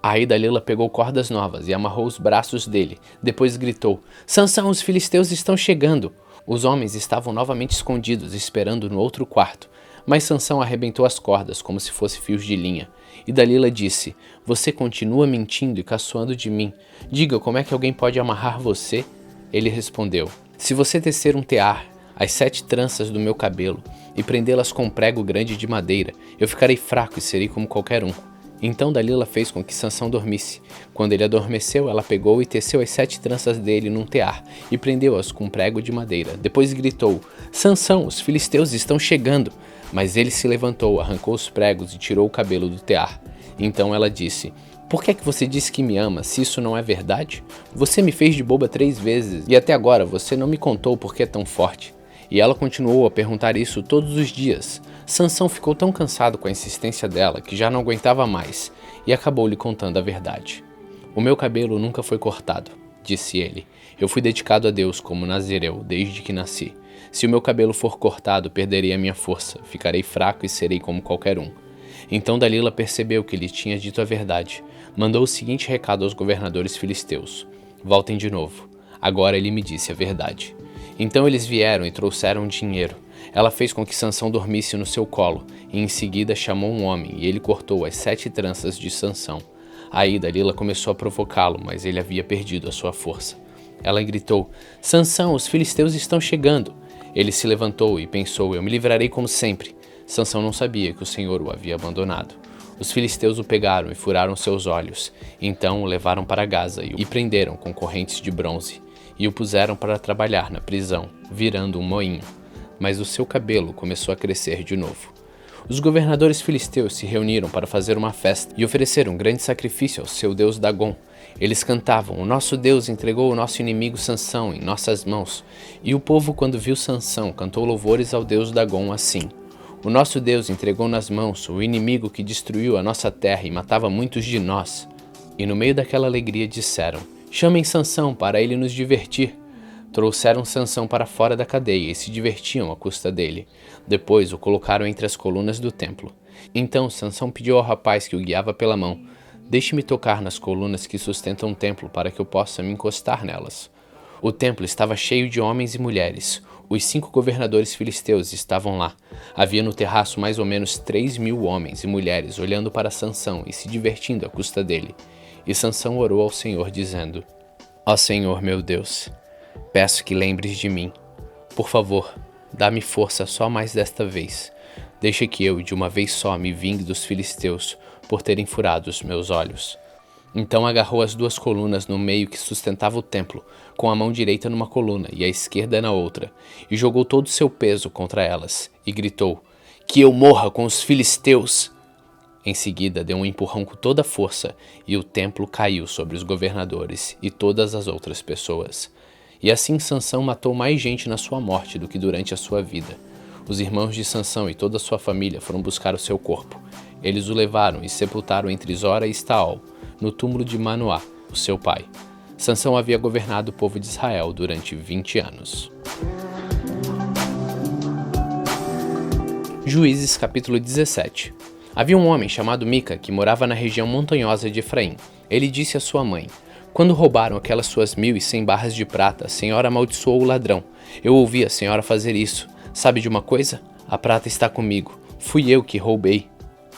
Aí Dalila pegou cordas novas e amarrou os braços dele. Depois gritou: Sansão, os filisteus estão chegando! Os homens estavam novamente escondidos, esperando no outro quarto. Mas Sansão arrebentou as cordas como se fossem fios de linha. E Dalila disse: você continua mentindo e caçoando de mim. Diga, como é que alguém pode amarrar você? Ele respondeu: se você tecer um tear, as 7 tranças do meu cabelo, e prendê-las com um prego grande de madeira, eu ficarei fraco e serei como qualquer um. Então Dalila fez com que Sansão dormisse. Quando ele adormeceu, ela pegou e teceu as 7 tranças dele num tear e prendeu-as com um prego de madeira. Depois gritou: Sansão, os filisteus estão chegando! Mas ele se levantou, arrancou os pregos e tirou o cabelo do tear. Então ela disse: por que é que você disse que me ama, se isso não é verdade? Você me fez de boba 3 vezes e até agora você não me contou por que é tão forte. E ela continuou a perguntar isso todos os dias. Sansão ficou tão cansado com a insistência dela que já não aguentava mais e acabou lhe contando a verdade. "O meu cabelo nunca foi cortado", disse ele. "Eu fui dedicado a Deus como nazireu desde que nasci. Se o meu cabelo for cortado, perderei a minha força, ficarei fraco e serei como qualquer um." Então Dalila percebeu que lhe tinha dito a verdade. Mandou o seguinte recado aos governadores filisteus: "Voltem de novo. Agora ele me disse a verdade." Então eles vieram e trouxeram dinheiro. Ela fez com que Sansão dormisse no seu colo, e em seguida chamou um homem, e ele cortou as 7 tranças de Sansão. Aí Dalila começou a provocá-lo, mas ele havia perdido a sua força. Ela gritou: "Sansão, os filisteus estão chegando." Ele se levantou e pensou: "Eu me livrarei como sempre." Sansão não sabia que o Senhor o havia abandonado. Os filisteus o pegaram e furaram seus olhos. Então o levaram para Gaza e prenderam com correntes de bronze. E o puseram para trabalhar na prisão, virando um moinho. Mas o seu cabelo começou a crescer de novo. Os governadores filisteus se reuniram para fazer uma festa e ofereceram um grande sacrifício ao seu deus Dagom. Eles cantavam: "O nosso Deus entregou o nosso inimigo Sansão em nossas mãos." E o povo, quando viu Sansão, cantou louvores ao deus Dagom assim: "O nosso Deus entregou nas mãos o inimigo que destruiu a nossa terra e matava muitos de nós." E no meio daquela alegria disseram: "Chamem Sansão para ele nos divertir." Trouxeram Sansão para fora da cadeia e se divertiam à custa dele. Depois o colocaram entre as colunas do templo. Então Sansão pediu ao rapaz que o guiava pela mão: "Deixe-me tocar nas colunas que sustentam o templo para que eu possa me encostar nelas." O templo estava cheio de homens e mulheres. Os 5 governadores filisteus estavam lá. Havia no terraço mais ou menos 3.000 homens e mulheres olhando para Sansão e se divertindo à custa dele. E Sansão orou ao Senhor dizendo: "Ó Senhor meu Deus, peço que lembres de mim. Por favor, dá-me força só mais desta vez. Deixa que eu, de uma vez só, me vingue dos filisteus por terem furado os meus olhos." Então agarrou as 2 colunas no meio que sustentava o templo, com a mão direita numa coluna e a esquerda na outra, e jogou todo o seu peso contra elas, e gritou: "Que eu morra com os filisteus!" Em seguida deu um empurrão com toda a força, e o templo caiu sobre os governadores e todas as outras pessoas. E assim Sansão matou mais gente na sua morte do que durante a sua vida. Os irmãos de Sansão e toda a sua família foram buscar o seu corpo. Eles o levaram e sepultaram entre Zora e Estaol, no túmulo de Manoá, o seu pai. Sansão havia governado o povo de Israel durante 20 anos. Juízes capítulo 17. Havia um homem chamado Mica que morava na região montanhosa de Efraim. Ele disse à sua mãe: "Quando roubaram aquelas suas 1.100 barras de prata, a senhora amaldiçoou o ladrão. Eu ouvi a senhora fazer isso. Sabe de uma coisa? A prata está comigo. Fui eu que roubei."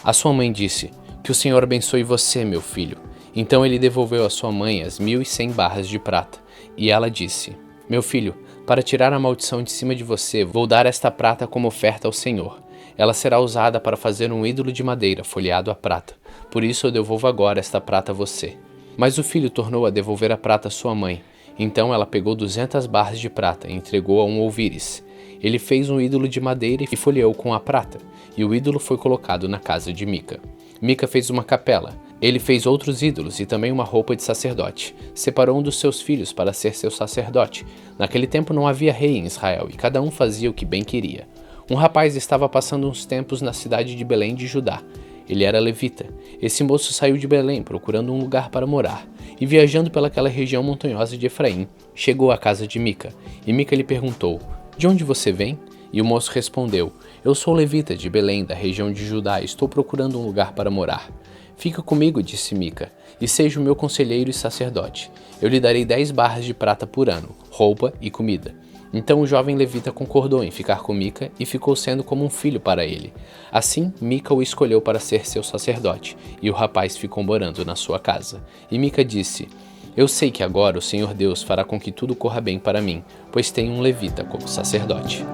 A sua mãe disse: "Que o Senhor abençoe você, meu filho." Então ele devolveu à sua mãe as 1.100 barras de prata. E ela disse: "Meu filho, para tirar a maldição de cima de você, vou dar esta prata como oferta ao Senhor. Ela será usada para fazer um ídolo de madeira folheado a prata. Por isso eu devolvo agora esta prata a você." Mas o filho tornou a devolver a prata à sua mãe. Então ela pegou 200 barras de prata e entregou a um ouvires. Ele fez um ídolo de madeira e folheou com a prata, e o ídolo foi colocado na casa de Mica. Mica fez uma capela. Ele fez outros ídolos e também uma roupa de sacerdote. Separou um dos seus filhos para ser seu sacerdote. Naquele tempo não havia rei em Israel e cada um fazia o que bem queria. Um rapaz estava passando uns tempos na cidade de Belém de Judá. Ele era levita. Esse moço saiu de Belém procurando um lugar para morar, e viajando pelaquela região montanhosa de Efraim, chegou à casa de Mica, e Mica lhe perguntou: "De onde você vem?" E o moço respondeu: "Eu sou levita de Belém, da região de Judá, e estou procurando um lugar para morar." "Fica comigo", disse Mica, "e seja o meu conselheiro e sacerdote. Eu lhe darei 10 barras de prata por ano, roupa e comida." Então o jovem levita concordou em ficar com Mica e ficou sendo como um filho para ele. Assim, Mica o escolheu para ser seu sacerdote, e o rapaz ficou morando na sua casa. E Mica disse: "Eu sei que agora o Senhor Deus fará com que tudo corra bem para mim, pois tenho um levita como sacerdote."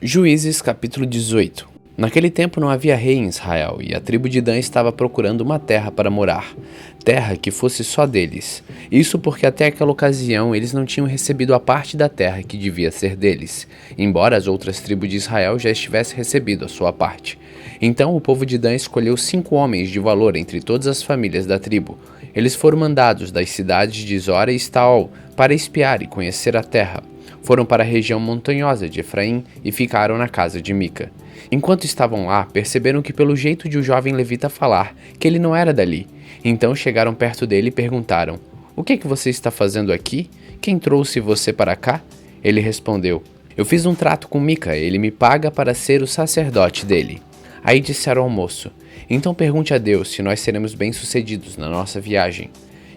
Juízes capítulo 18. Naquele tempo não havia rei em Israel, e a tribo de Dan estava procurando uma terra para morar, terra que fosse só deles. Isso porque até aquela ocasião eles não tinham recebido a parte da terra que devia ser deles, embora as outras tribos de Israel já estivessem recebido a sua parte. Então o povo de Dan escolheu 5 homens de valor entre todas as famílias da tribo. Eles foram mandados das cidades de Zora e Estaol para espiar e conhecer a terra. Foram para a região montanhosa de Efraim e ficaram na casa de Mica. Enquanto estavam lá, perceberam que pelo jeito de o jovem levita falar, que ele não era dali. Então chegaram perto dele e perguntaram: "O que é que você está fazendo aqui? Quem trouxe você para cá?" Ele respondeu: "Eu fiz um trato com Mica, ele me paga para ser o sacerdote dele." Aí disseram ao moço: "Então pergunte a Deus se nós seremos bem-sucedidos na nossa viagem."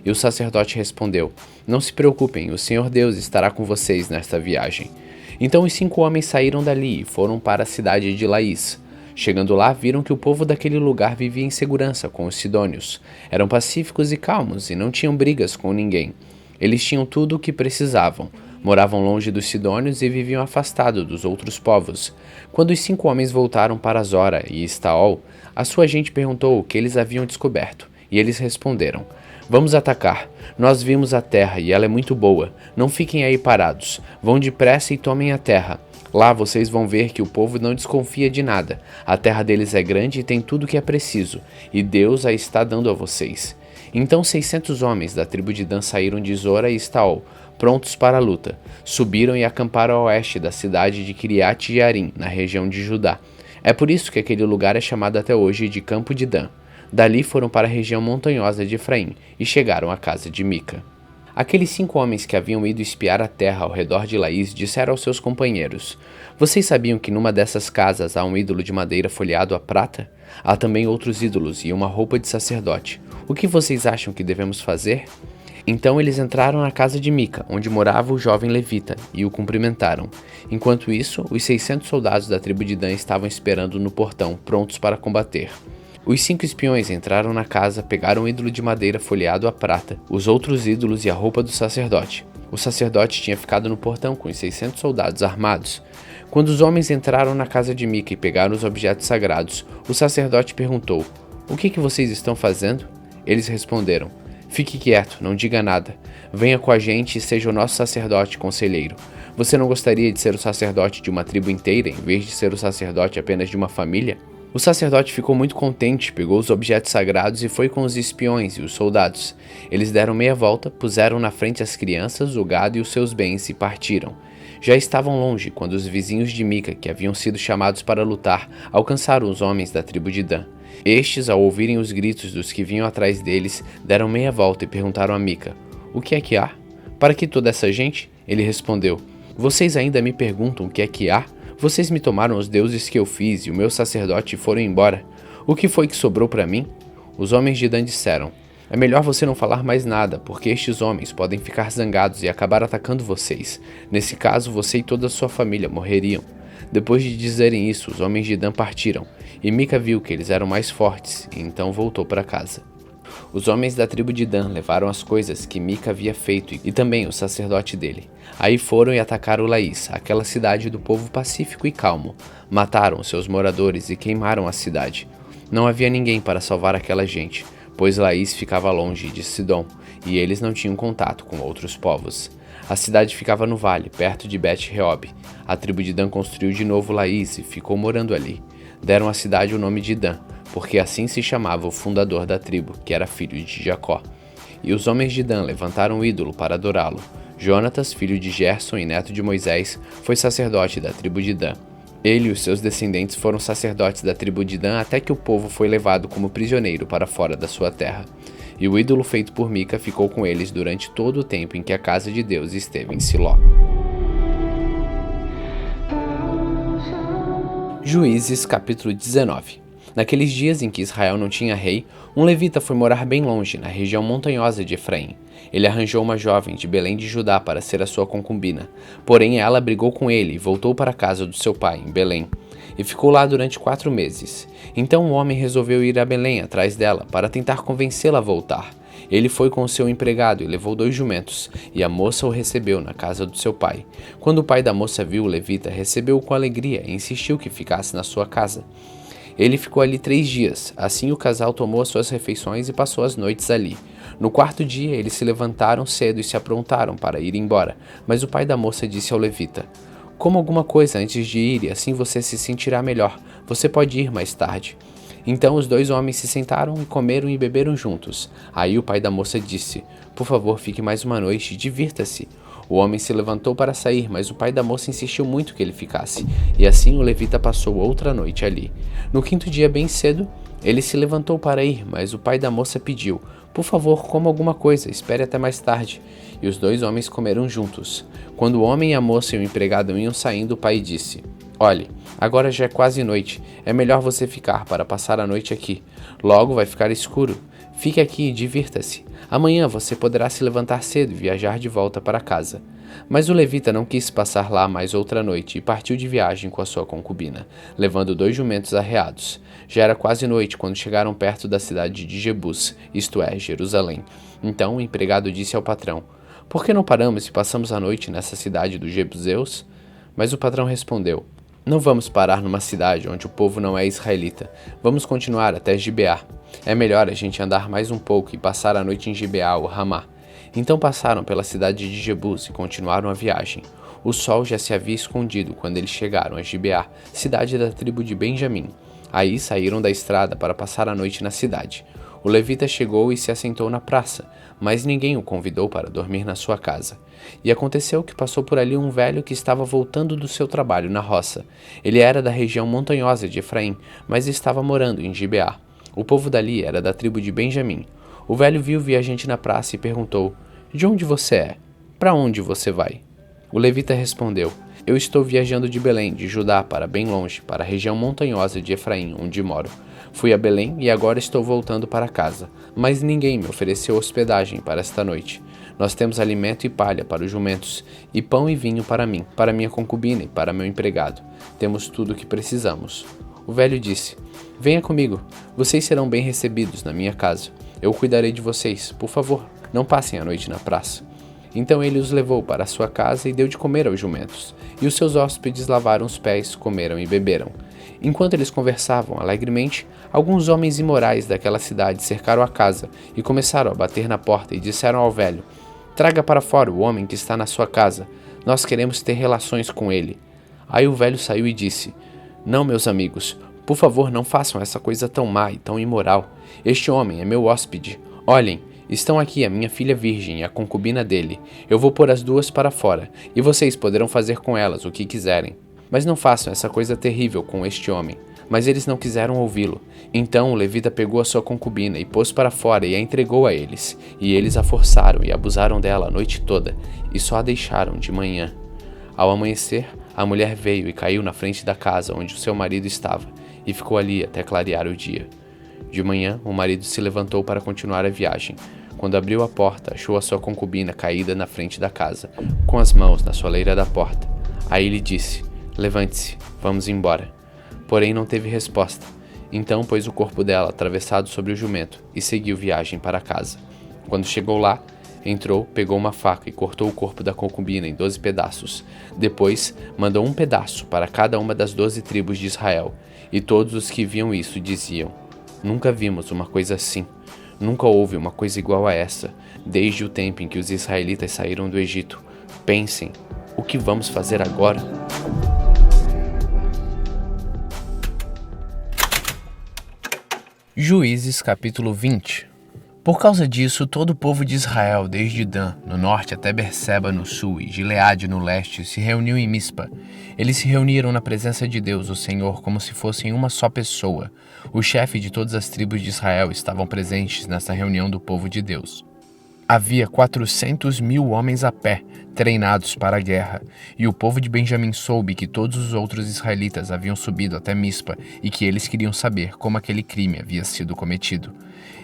E o sacerdote respondeu: "Não se preocupem, o Senhor Deus estará com vocês nesta viagem." Então os 5 homens saíram dali e foram para a cidade de Laís. Chegando lá, viram que o povo daquele lugar vivia em segurança com os sidônios. Eram pacíficos e calmos e não tinham brigas com ninguém. Eles tinham tudo o que precisavam. Moravam longe dos sidônios e viviam afastados dos outros povos. Quando os 5 homens voltaram para Zora e Estaol, a sua gente perguntou o que eles haviam descoberto. E eles responderam: "Vamos atacar. Nós vimos a terra e ela é muito boa. Não fiquem aí parados. Vão depressa e tomem a terra. Lá vocês vão ver que o povo não desconfia de nada. A terra deles é grande e tem tudo o que é preciso, e Deus a está dando a vocês." Então 600 homens da tribo de Dan saíram de Zora e Estaol, prontos para a luta. Subiram e acamparam a oeste da cidade de Kiriat Jearim, na região de Judá. É por isso que aquele lugar é chamado até hoje de Campo de Dan. Dali foram para a região montanhosa de Efraim e chegaram à casa de Mica. Aqueles 5 homens que haviam ido espiar a terra ao redor de Laís disseram aos seus companheiros: "Vocês sabiam que numa dessas casas há um ídolo de madeira folheado a prata? Há também outros ídolos e uma roupa de sacerdote. O que vocês acham que devemos fazer?" Então eles entraram na casa de Mica, onde morava o jovem levita, e o cumprimentaram. Enquanto isso, os 600 soldados da tribo de Dan estavam esperando no portão, prontos para combater. Os 5 espiões entraram na casa, pegaram o ídolo de madeira folheado a prata, os outros ídolos e a roupa do sacerdote. O sacerdote tinha ficado no portão com os 600 soldados armados. Quando os homens entraram na casa de Mica e pegaram os objetos sagrados, o sacerdote perguntou: "O que vocês estão fazendo?" Eles responderam: "Fique quieto, não diga nada. Venha com a gente e seja o nosso sacerdote conselheiro. Você não gostaria de ser o sacerdote de uma tribo inteira em vez de ser o sacerdote apenas de uma família?" O sacerdote ficou muito contente, pegou os objetos sagrados e foi com os espiões e os soldados. Eles deram meia volta, puseram na frente as crianças, o gado e os seus bens e partiram. Já estavam longe quando os vizinhos de Mica, que haviam sido chamados para lutar, alcançaram os homens da tribo de Dan. Estes, ao ouvirem os gritos dos que vinham atrás deles, deram meia volta e perguntaram a Mica: "O que é que há? Para que toda essa gente?" Ele respondeu: "Vocês ainda me perguntam o que é que há? Vocês me tomaram os deuses que eu fiz e o meu sacerdote foram embora. O que foi que sobrou para mim?" Os homens de Dan disseram: "É melhor você não falar mais nada, porque estes homens podem ficar zangados e acabar atacando vocês. Nesse caso, você e toda a sua família morreriam." Depois de dizerem isso, os homens de Dan partiram, e Mica viu que eles eram mais fortes, e então voltou para casa. Os homens da tribo de Dan levaram as coisas que Mica havia feito e também o sacerdote dele. Aí foram e atacaram Laís, aquela cidade do povo pacífico e calmo. Mataram seus moradores e queimaram a cidade. Não havia ninguém para salvar aquela gente, pois Laís ficava longe de Sidom, e eles não tinham contato com outros povos. A cidade ficava no vale, perto de Bet-Reob. A tribo de Dan construiu de novo Laís e ficou morando ali. Deram à cidade o nome de Dan, porque assim se chamava o fundador da tribo, que era filho de Jacó. E os homens de Dan levantaram o ídolo para adorá-lo. Jonatas, filho de Gerson e neto de Moisés, foi sacerdote da tribo de Dan. Ele e os seus descendentes foram sacerdotes da tribo de Dan até que o povo foi levado como prisioneiro para fora da sua terra. E o ídolo feito por Mica ficou com eles durante todo o tempo em que a casa de Deus esteve em Siló. Juízes capítulo 19. Naqueles dias em que Israel não tinha rei, um levita foi morar bem longe, na região montanhosa de Efraim. Ele arranjou uma jovem de Belém de Judá para ser a sua concubina. Porém, ela brigou com ele e voltou para a casa do seu pai, em Belém. E ficou lá durante 4 meses. Então o homem resolveu ir a Belém atrás dela, para tentar convencê-la a voltar. Ele foi com o seu empregado e levou 2 jumentos, e a moça o recebeu na casa do seu pai. Quando o pai da moça viu o levita, recebeu-o com alegria e insistiu que ficasse na sua casa. Ele ficou ali 3 dias, assim o casal tomou as suas refeições e passou as noites ali. No 4º dia, eles se levantaram cedo e se aprontaram para ir embora, mas o pai da moça disse ao levita: "Coma alguma coisa antes de ir e assim você se sentirá melhor. Você pode ir mais tarde." Então os dois homens se sentaram e comeram e beberam juntos. Aí o pai da moça disse: Por favor, fique mais uma noite, divirta-se. O homem se levantou para sair, mas o pai da moça insistiu muito que ele ficasse, e assim o levita passou outra noite ali. No quinto dia, bem cedo, ele se levantou para ir, mas o pai da moça pediu: Por favor, coma alguma coisa, espere até mais tarde. E os dois homens comeram juntos. Quando o homem, a moça e o empregado iam saindo, o pai disse: Olhe, agora já é quase noite, é melhor você ficar para passar a noite aqui. Logo vai ficar escuro. Fique aqui e divirta-se. Amanhã você poderá se levantar cedo e viajar de volta para casa. Mas o levita não quis passar lá mais outra noite e partiu de viagem com a sua concubina, levando 2 jumentos arreados. Já era quase noite quando chegaram perto da cidade de Jebus, isto é, Jerusalém. Então o empregado disse ao patrão: Por que não paramos e passamos a noite nessa cidade dos Jebuseus? Mas o patrão respondeu: Não vamos parar numa cidade onde o povo não é israelita. Vamos continuar até Gibeá. É melhor a gente andar mais um pouco e passar a noite em Gibeá ou Ramá. Então passaram pela cidade de Jebus e continuaram a viagem. O sol já se havia escondido quando eles chegaram a Gibeá, cidade da tribo de Benjamim. Aí saíram da estrada para passar a noite na cidade. O levita chegou e se assentou na praça, mas ninguém o convidou para dormir na sua casa. E aconteceu que passou por ali um velho que estava voltando do seu trabalho na roça. Ele era da região montanhosa de Efraim, mas estava morando em Gibeá. O povo dali era da tribo de Benjamim. O velho viu o viajante na praça e perguntou: De onde você é? Para onde você vai? O levita respondeu: Eu estou viajando de Belém, de Judá, para bem longe, para a região montanhosa de Efraim, onde moro. Fui a Belém e agora estou voltando para casa, mas ninguém me ofereceu hospedagem para esta noite. Nós temos alimento e palha para os jumentos, e pão e vinho para mim, para minha concubina e para meu empregado. Temos tudo o que precisamos. O velho disse: Venha comigo, vocês serão bem recebidos na minha casa. Eu cuidarei de vocês, por favor, não passem a noite na praça. Então ele os levou para a sua casa e deu de comer aos jumentos, e os seus hóspedes lavaram os pés, comeram e beberam. Enquanto eles conversavam alegremente, alguns homens imorais daquela cidade cercaram a casa e começaram a bater na porta e disseram ao velho: Traga para fora o homem que está na sua casa, nós queremos ter relações com ele. Aí o velho saiu e disse: Não, meus amigos, por favor, não façam essa coisa tão má e tão imoral. Este homem é meu hóspede. Olhem, estão aqui a minha filha virgem e a concubina dele. Eu vou pôr as duas para fora, e vocês poderão fazer com elas o que quiserem. Mas não façam essa coisa terrível com este homem. Mas eles não quiseram ouvi-lo. Então o levita pegou a sua concubina e pôs para fora e a entregou a eles. E eles a forçaram e abusaram dela a noite toda, e só a deixaram de manhã. Ao amanhecer, a mulher veio e caiu na frente da casa onde o seu marido estava, e ficou ali até clarear o dia. De manhã, o marido se levantou para continuar a viagem. Quando abriu a porta, achou a sua concubina caída na frente da casa, com as mãos na soleira da porta. Aí lhe disse: Levante-se, vamos embora. Porém não teve resposta. Então pôs o corpo dela atravessado sobre o jumento e seguiu viagem para casa. Quando chegou lá, entrou, pegou uma faca e cortou o corpo da concubina em 12 pedaços. Depois, mandou um pedaço para cada uma das 12 tribos de Israel. E todos os que viam isso diziam: Nunca vimos uma coisa assim. Nunca houve uma coisa igual a essa, desde o tempo em que os israelitas saíram do Egito. Pensem, o que vamos fazer agora? Juízes capítulo 20. Por causa disso, todo o povo de Israel, desde Dan, no norte, até Berseba, no sul, e Gileade, no leste, se reuniu em Mispa. Eles se reuniram na presença de Deus, o Senhor, como se fossem uma só pessoa. O chefe de todas as tribos de Israel estavam presentes nessa reunião do povo de Deus. Havia 400.000 homens a pé, treinados para a guerra, e o povo de Benjamim soube que todos os outros israelitas haviam subido até Mispa e que eles queriam saber como aquele crime havia sido cometido.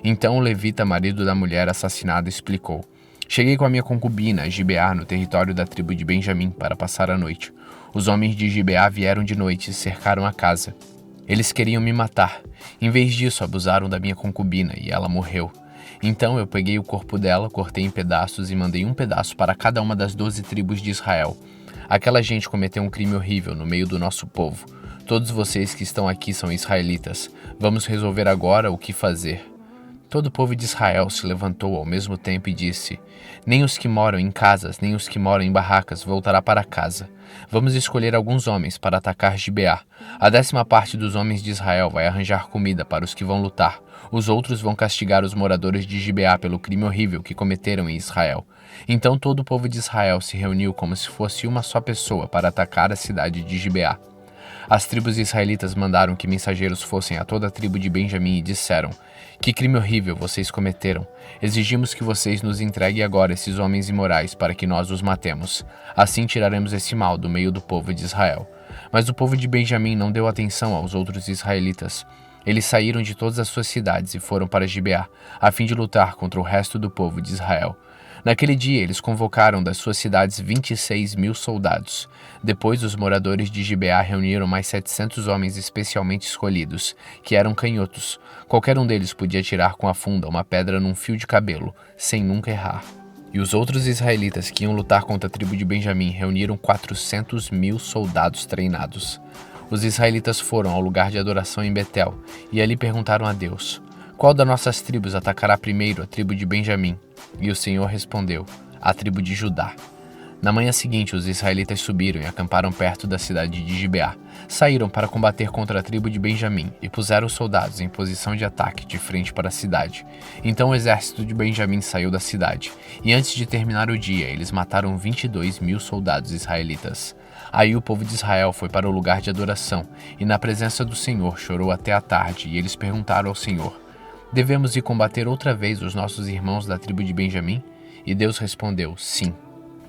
Então o levita, marido da mulher assassinada, explicou: Cheguei com a minha concubina a Gibeá, no território da tribo de Benjamim, para passar a noite. Os homens de Gibeá vieram de noite e cercaram a casa. Eles queriam me matar. Em vez disso, abusaram da minha concubina e ela morreu. Então eu peguei o corpo dela, cortei em pedaços e mandei um pedaço para cada uma das 12 tribos de Israel. Aquela gente cometeu um crime horrível no meio do nosso povo. Todos vocês que estão aqui são israelitas. Vamos resolver agora o que fazer. Todo o povo de Israel se levantou ao mesmo tempo e disse: Nem os que moram em casas, nem os que moram em barracas voltará para casa. Vamos escolher alguns homens para atacar Gibeá. A 10ª parte dos homens de Israel vai arranjar comida para os que vão lutar. Os outros vão castigar os moradores de Gibeá pelo crime horrível que cometeram em Israel. Então todo o povo de Israel se reuniu como se fosse uma só pessoa para atacar a cidade de Gibeá. As tribos israelitas mandaram que mensageiros fossem a toda a tribo de Benjamim e disseram: Que crime horrível vocês cometeram! Exigimos que vocês nos entreguem agora esses homens imorais para que nós os matemos. Assim tiraremos esse mal do meio do povo de Israel. Mas o povo de Benjamim não deu atenção aos outros israelitas. Eles saíram de todas as suas cidades e foram para Gibeá, a fim de lutar contra o resto do povo de Israel. Naquele dia, eles convocaram das suas cidades 26.000 soldados. Depois, os moradores de Gibeá reuniram mais 700 homens especialmente escolhidos, que eram canhotos. Qualquer um deles podia atirar com a funda uma pedra num fio de cabelo, sem nunca errar. E os outros israelitas que iam lutar contra a tribo de Benjamim reuniram 400.000 soldados treinados. Os israelitas foram ao lugar de adoração em Betel, e ali perguntaram a Deus: Qual das nossas tribos atacará primeiro a tribo de Benjamim? E o Senhor respondeu: A tribo de Judá. Na manhã seguinte, os israelitas subiram e acamparam perto da cidade de Gibeá. Saíram para combater contra a tribo de Benjamim e puseram os soldados em posição de ataque de frente para a cidade. Então o exército de Benjamim saiu da cidade, e antes de terminar o dia, eles mataram 22.000 soldados israelitas. Aí o povo de Israel foi para o lugar de adoração, e na presença do Senhor chorou até a tarde, e eles perguntaram ao Senhor: Devemos ir combater outra vez os nossos irmãos da tribo de Benjamim? E Deus respondeu: Sim.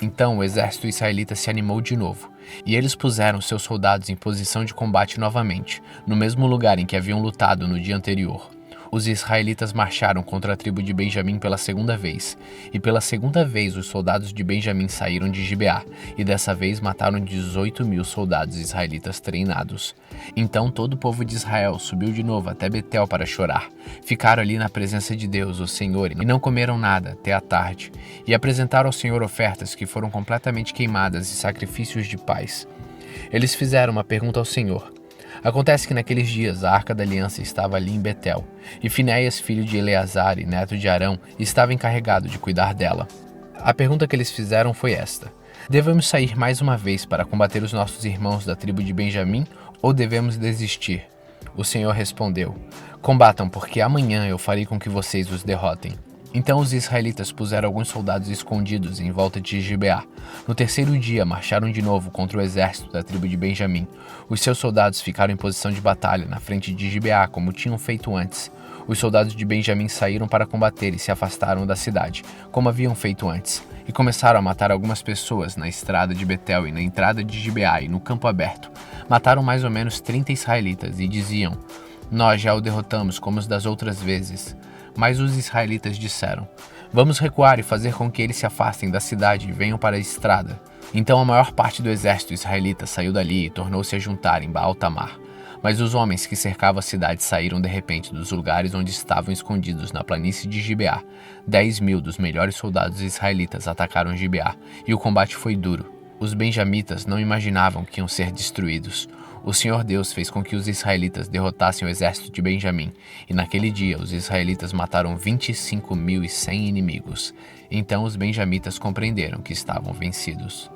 Então o exército israelita se animou de novo, e eles puseram seus soldados em posição de combate novamente, no mesmo lugar em que haviam lutado no dia anterior. Os israelitas marcharam contra a tribo de Benjamim pela segunda vez, e pela segunda vez os soldados de Benjamim saíram de Gibeá, e dessa vez mataram 18.000 soldados israelitas treinados. Então todo o povo de Israel subiu de novo até Betel para chorar. Ficaram ali na presença de Deus, o Senhor, e não comeram nada até a tarde, e apresentaram ao Senhor ofertas que foram completamente queimadas e sacrifícios de paz. Eles fizeram uma pergunta ao Senhor. Acontece que naqueles dias a Arca da Aliança estava ali em Betel, e Finéias, filho de Eleazar e neto de Arão, estava encarregado de cuidar dela. A pergunta que eles fizeram foi esta: Devemos sair mais uma vez para combater os nossos irmãos da tribo de Benjamim, ou devemos desistir? O Senhor respondeu: Combatam, porque amanhã eu farei com que vocês os derrotem. Então os israelitas puseram alguns soldados escondidos em volta de Gibeá. No terceiro dia, marcharam de novo contra o exército da tribo de Benjamim. Os seus soldados ficaram em posição de batalha na frente de Gibeá, como tinham feito antes. Os soldados de Benjamim saíram para combater e se afastaram da cidade, como haviam feito antes, e começaram a matar algumas pessoas na estrada de Betel e na entrada de Gibeá e no campo aberto. Mataram mais ou menos 30 israelitas e diziam: Nós já o derrotamos como os das outras vezes. Mas os israelitas disseram: Vamos recuar e fazer com que eles se afastem da cidade e venham para a estrada. Então a maior parte do exército israelita saiu dali e tornou-se a juntar em Baal-Tamar. Mas os homens que cercavam a cidade saíram de repente dos lugares onde estavam escondidos na planície de Gibeá. 10.000 dos melhores soldados israelitas atacaram Gibeá, e o combate foi duro. Os benjamitas não imaginavam que iam ser destruídos. O Senhor Deus fez com que os israelitas derrotassem o exército de Benjamim, e naquele dia os israelitas mataram 25.100 inimigos. Então os benjamitas compreenderam que estavam vencidos.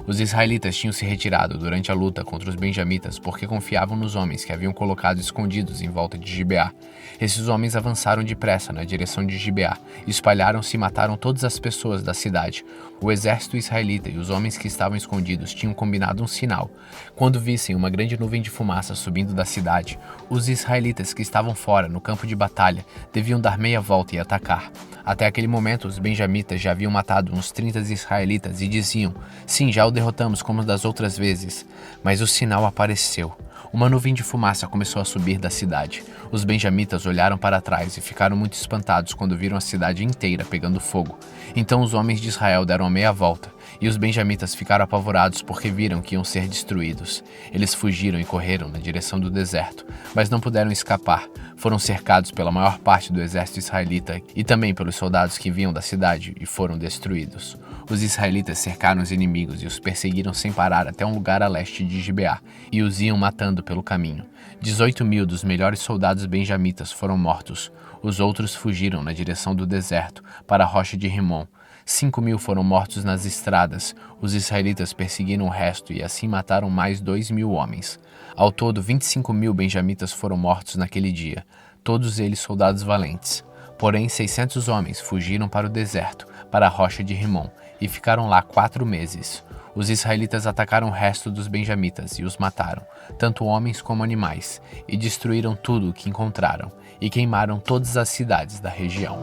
Os israelitas tinham se retirado durante a luta contra os benjamitas porque confiavam nos homens que haviam colocado escondidos em volta de Gibeá. Esses homens avançaram depressa na direção de Gibeá, espalharam-se e mataram todas as pessoas da cidade. O exército israelita e os homens que estavam escondidos tinham combinado um sinal. Quando vissem uma grande nuvem de fumaça subindo da cidade, os israelitas que estavam fora, no campo de batalha, deviam dar meia volta e atacar. Até aquele momento, os benjamitas já haviam matado uns 30 israelitas e diziam: Sim, já o derrotamos como das outras vezes. Mas o sinal apareceu. Uma nuvem de fumaça começou a subir da cidade. Os benjamitas olharam para trás e ficaram muito espantados quando viram a cidade inteira pegando fogo. Então os homens de Israel deram a meia volta E os benjamitas ficaram apavorados porque viram que iam ser destruídos. Eles fugiram e correram na direção do deserto, mas não puderam escapar. Foram cercados pela maior parte do exército israelita e também pelos soldados que vinham da cidade e foram destruídos. Os israelitas cercaram os inimigos e os perseguiram sem parar até um lugar a leste de Gibeá e os iam matando pelo caminho. 18.000 dos melhores soldados benjamitas foram mortos. Os outros fugiram na direção do deserto, para a rocha de Rimom. 5.000 foram mortos nas estradas. Os israelitas perseguiram o resto e assim mataram mais 2.000 homens. Ao todo, 25.000 benjamitas foram mortos naquele dia, todos eles soldados valentes. Porém, 600 homens fugiram para o deserto, para a rocha de Rimom, e ficaram lá 4 meses. Os israelitas atacaram o resto dos benjamitas e os mataram, tanto homens como animais, e destruíram tudo o que encontraram, e queimaram todas as cidades da região.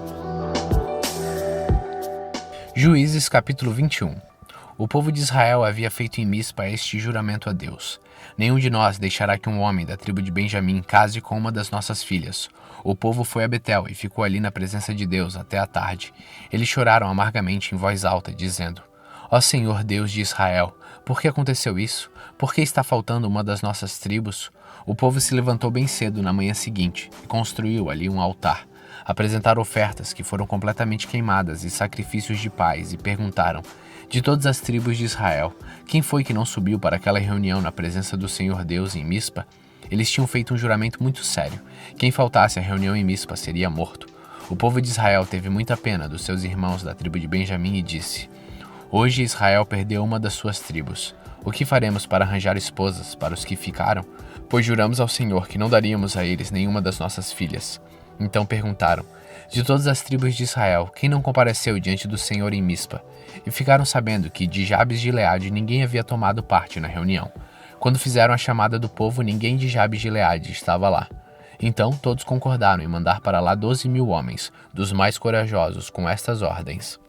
Juízes capítulo 21. O povo de Israel havia feito em Mispa este juramento a Deus: nenhum de nós deixará que um homem da tribo de Benjamim case com uma das nossas filhas. O povo foi a Betel e ficou ali na presença de Deus até a tarde. Eles choraram amargamente em voz alta, dizendo: Ó Senhor Deus de Israel, por que aconteceu isso? Por que está faltando uma das nossas tribos? O povo se levantou bem cedo na manhã seguinte e construiu ali um altar. Apresentaram ofertas que foram completamente queimadas e sacrifícios de paz e perguntaram: de todas as tribos de Israel, quem foi que não subiu para aquela reunião na presença do Senhor Deus em Mispa? Eles tinham feito um juramento muito sério. Quem faltasse à reunião em Mispa seria morto. O povo de Israel teve muita pena dos seus irmãos da tribo de Benjamim e disse: hoje Israel perdeu uma das suas tribos. O que faremos para arranjar esposas para os que ficaram? Pois juramos ao Senhor que não daríamos a eles nenhuma das nossas filhas. Então perguntaram: de todas as tribos de Israel, quem não compareceu diante do Senhor em Mispa? E ficaram sabendo que de Jabes de Gileade ninguém havia tomado parte na reunião. Quando fizeram a chamada do povo, ninguém de Jabes de Gileade estava lá. Então todos concordaram em mandar para lá 12.000 homens, dos mais corajosos, com estas ordens: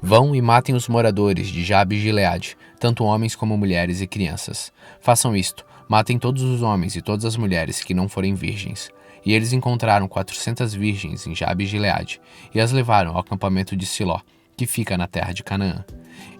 vão e matem os moradores de Jabes de Gileade, tanto homens como mulheres e crianças. Façam isto: matem todos os homens e todas as mulheres que não forem virgens. E eles encontraram 400 virgens em Jabes de Gileade e as levaram ao acampamento de Siló, que fica na terra de Canaã.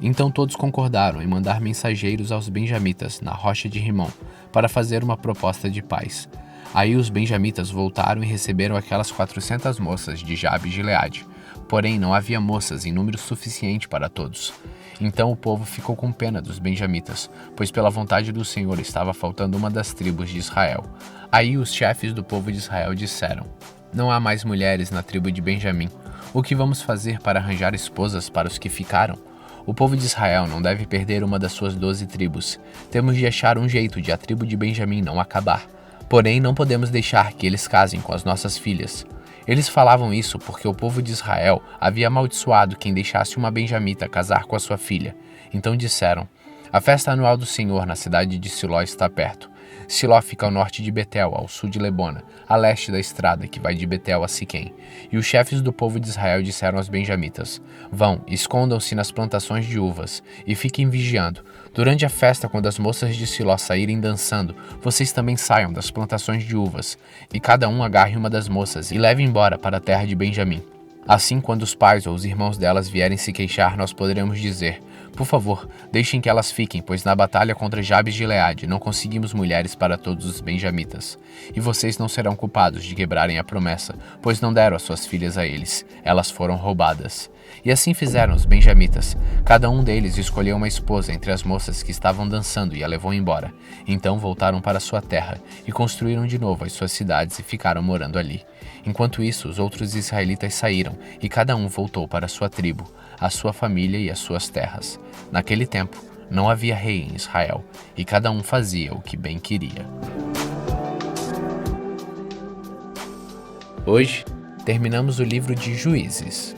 Então todos concordaram em mandar mensageiros aos benjamitas na rocha de Rimom para fazer uma proposta de paz. Aí os benjamitas voltaram e receberam aquelas 400 moças de Jabes de Gileade. Porém, não havia moças em número suficiente para todos. Então o povo ficou com pena dos benjamitas, pois pela vontade do Senhor estava faltando uma das tribos de Israel. Aí os chefes do povo de Israel disseram: não há mais mulheres na tribo de Benjamim. O que vamos fazer para arranjar esposas para os que ficaram? O povo de Israel não deve perder uma das suas 12 tribos. Temos de achar um jeito de a tribo de Benjamim não acabar. Porém, não podemos deixar que eles casem com as nossas filhas. Eles falavam isso porque o povo de Israel havia amaldiçoado quem deixasse uma benjamita casar com a sua filha. Então disseram: a festa anual do Senhor na cidade de Siló está perto. Siló fica ao norte de Betel, ao sul de Lebona, a leste da estrada que vai de Betel a Siquém. E os chefes do povo de Israel disseram aos benjamitas: vão, escondam-se nas plantações de uvas e fiquem vigiando. Durante a festa, quando as moças de Siló saírem dançando, vocês também saiam das plantações de uvas, e cada um agarre uma das moças e leve embora para a terra de Benjamim. Assim, quando os pais ou os irmãos delas vierem se queixar, nós poderemos dizer: por favor, deixem que elas fiquem, pois na batalha contra Jabes de Gileade não conseguimos mulheres para todos os benjamitas. E vocês não serão culpados de quebrarem a promessa, pois não deram as suas filhas a eles, elas foram roubadas. E assim fizeram os benjamitas. Cada um deles escolheu uma esposa entre as moças que estavam dançando e a levou embora. Então voltaram para sua terra e construíram de novo as suas cidades e ficaram morando ali. Enquanto isso, os outros israelitas saíram e cada um voltou para sua tribo, a sua família e as suas terras. Naquele tempo, não havia rei em Israel e cada um fazia o que bem queria. Hoje, terminamos o livro de Juízes.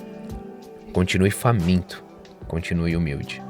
Continue faminto, continue humilde.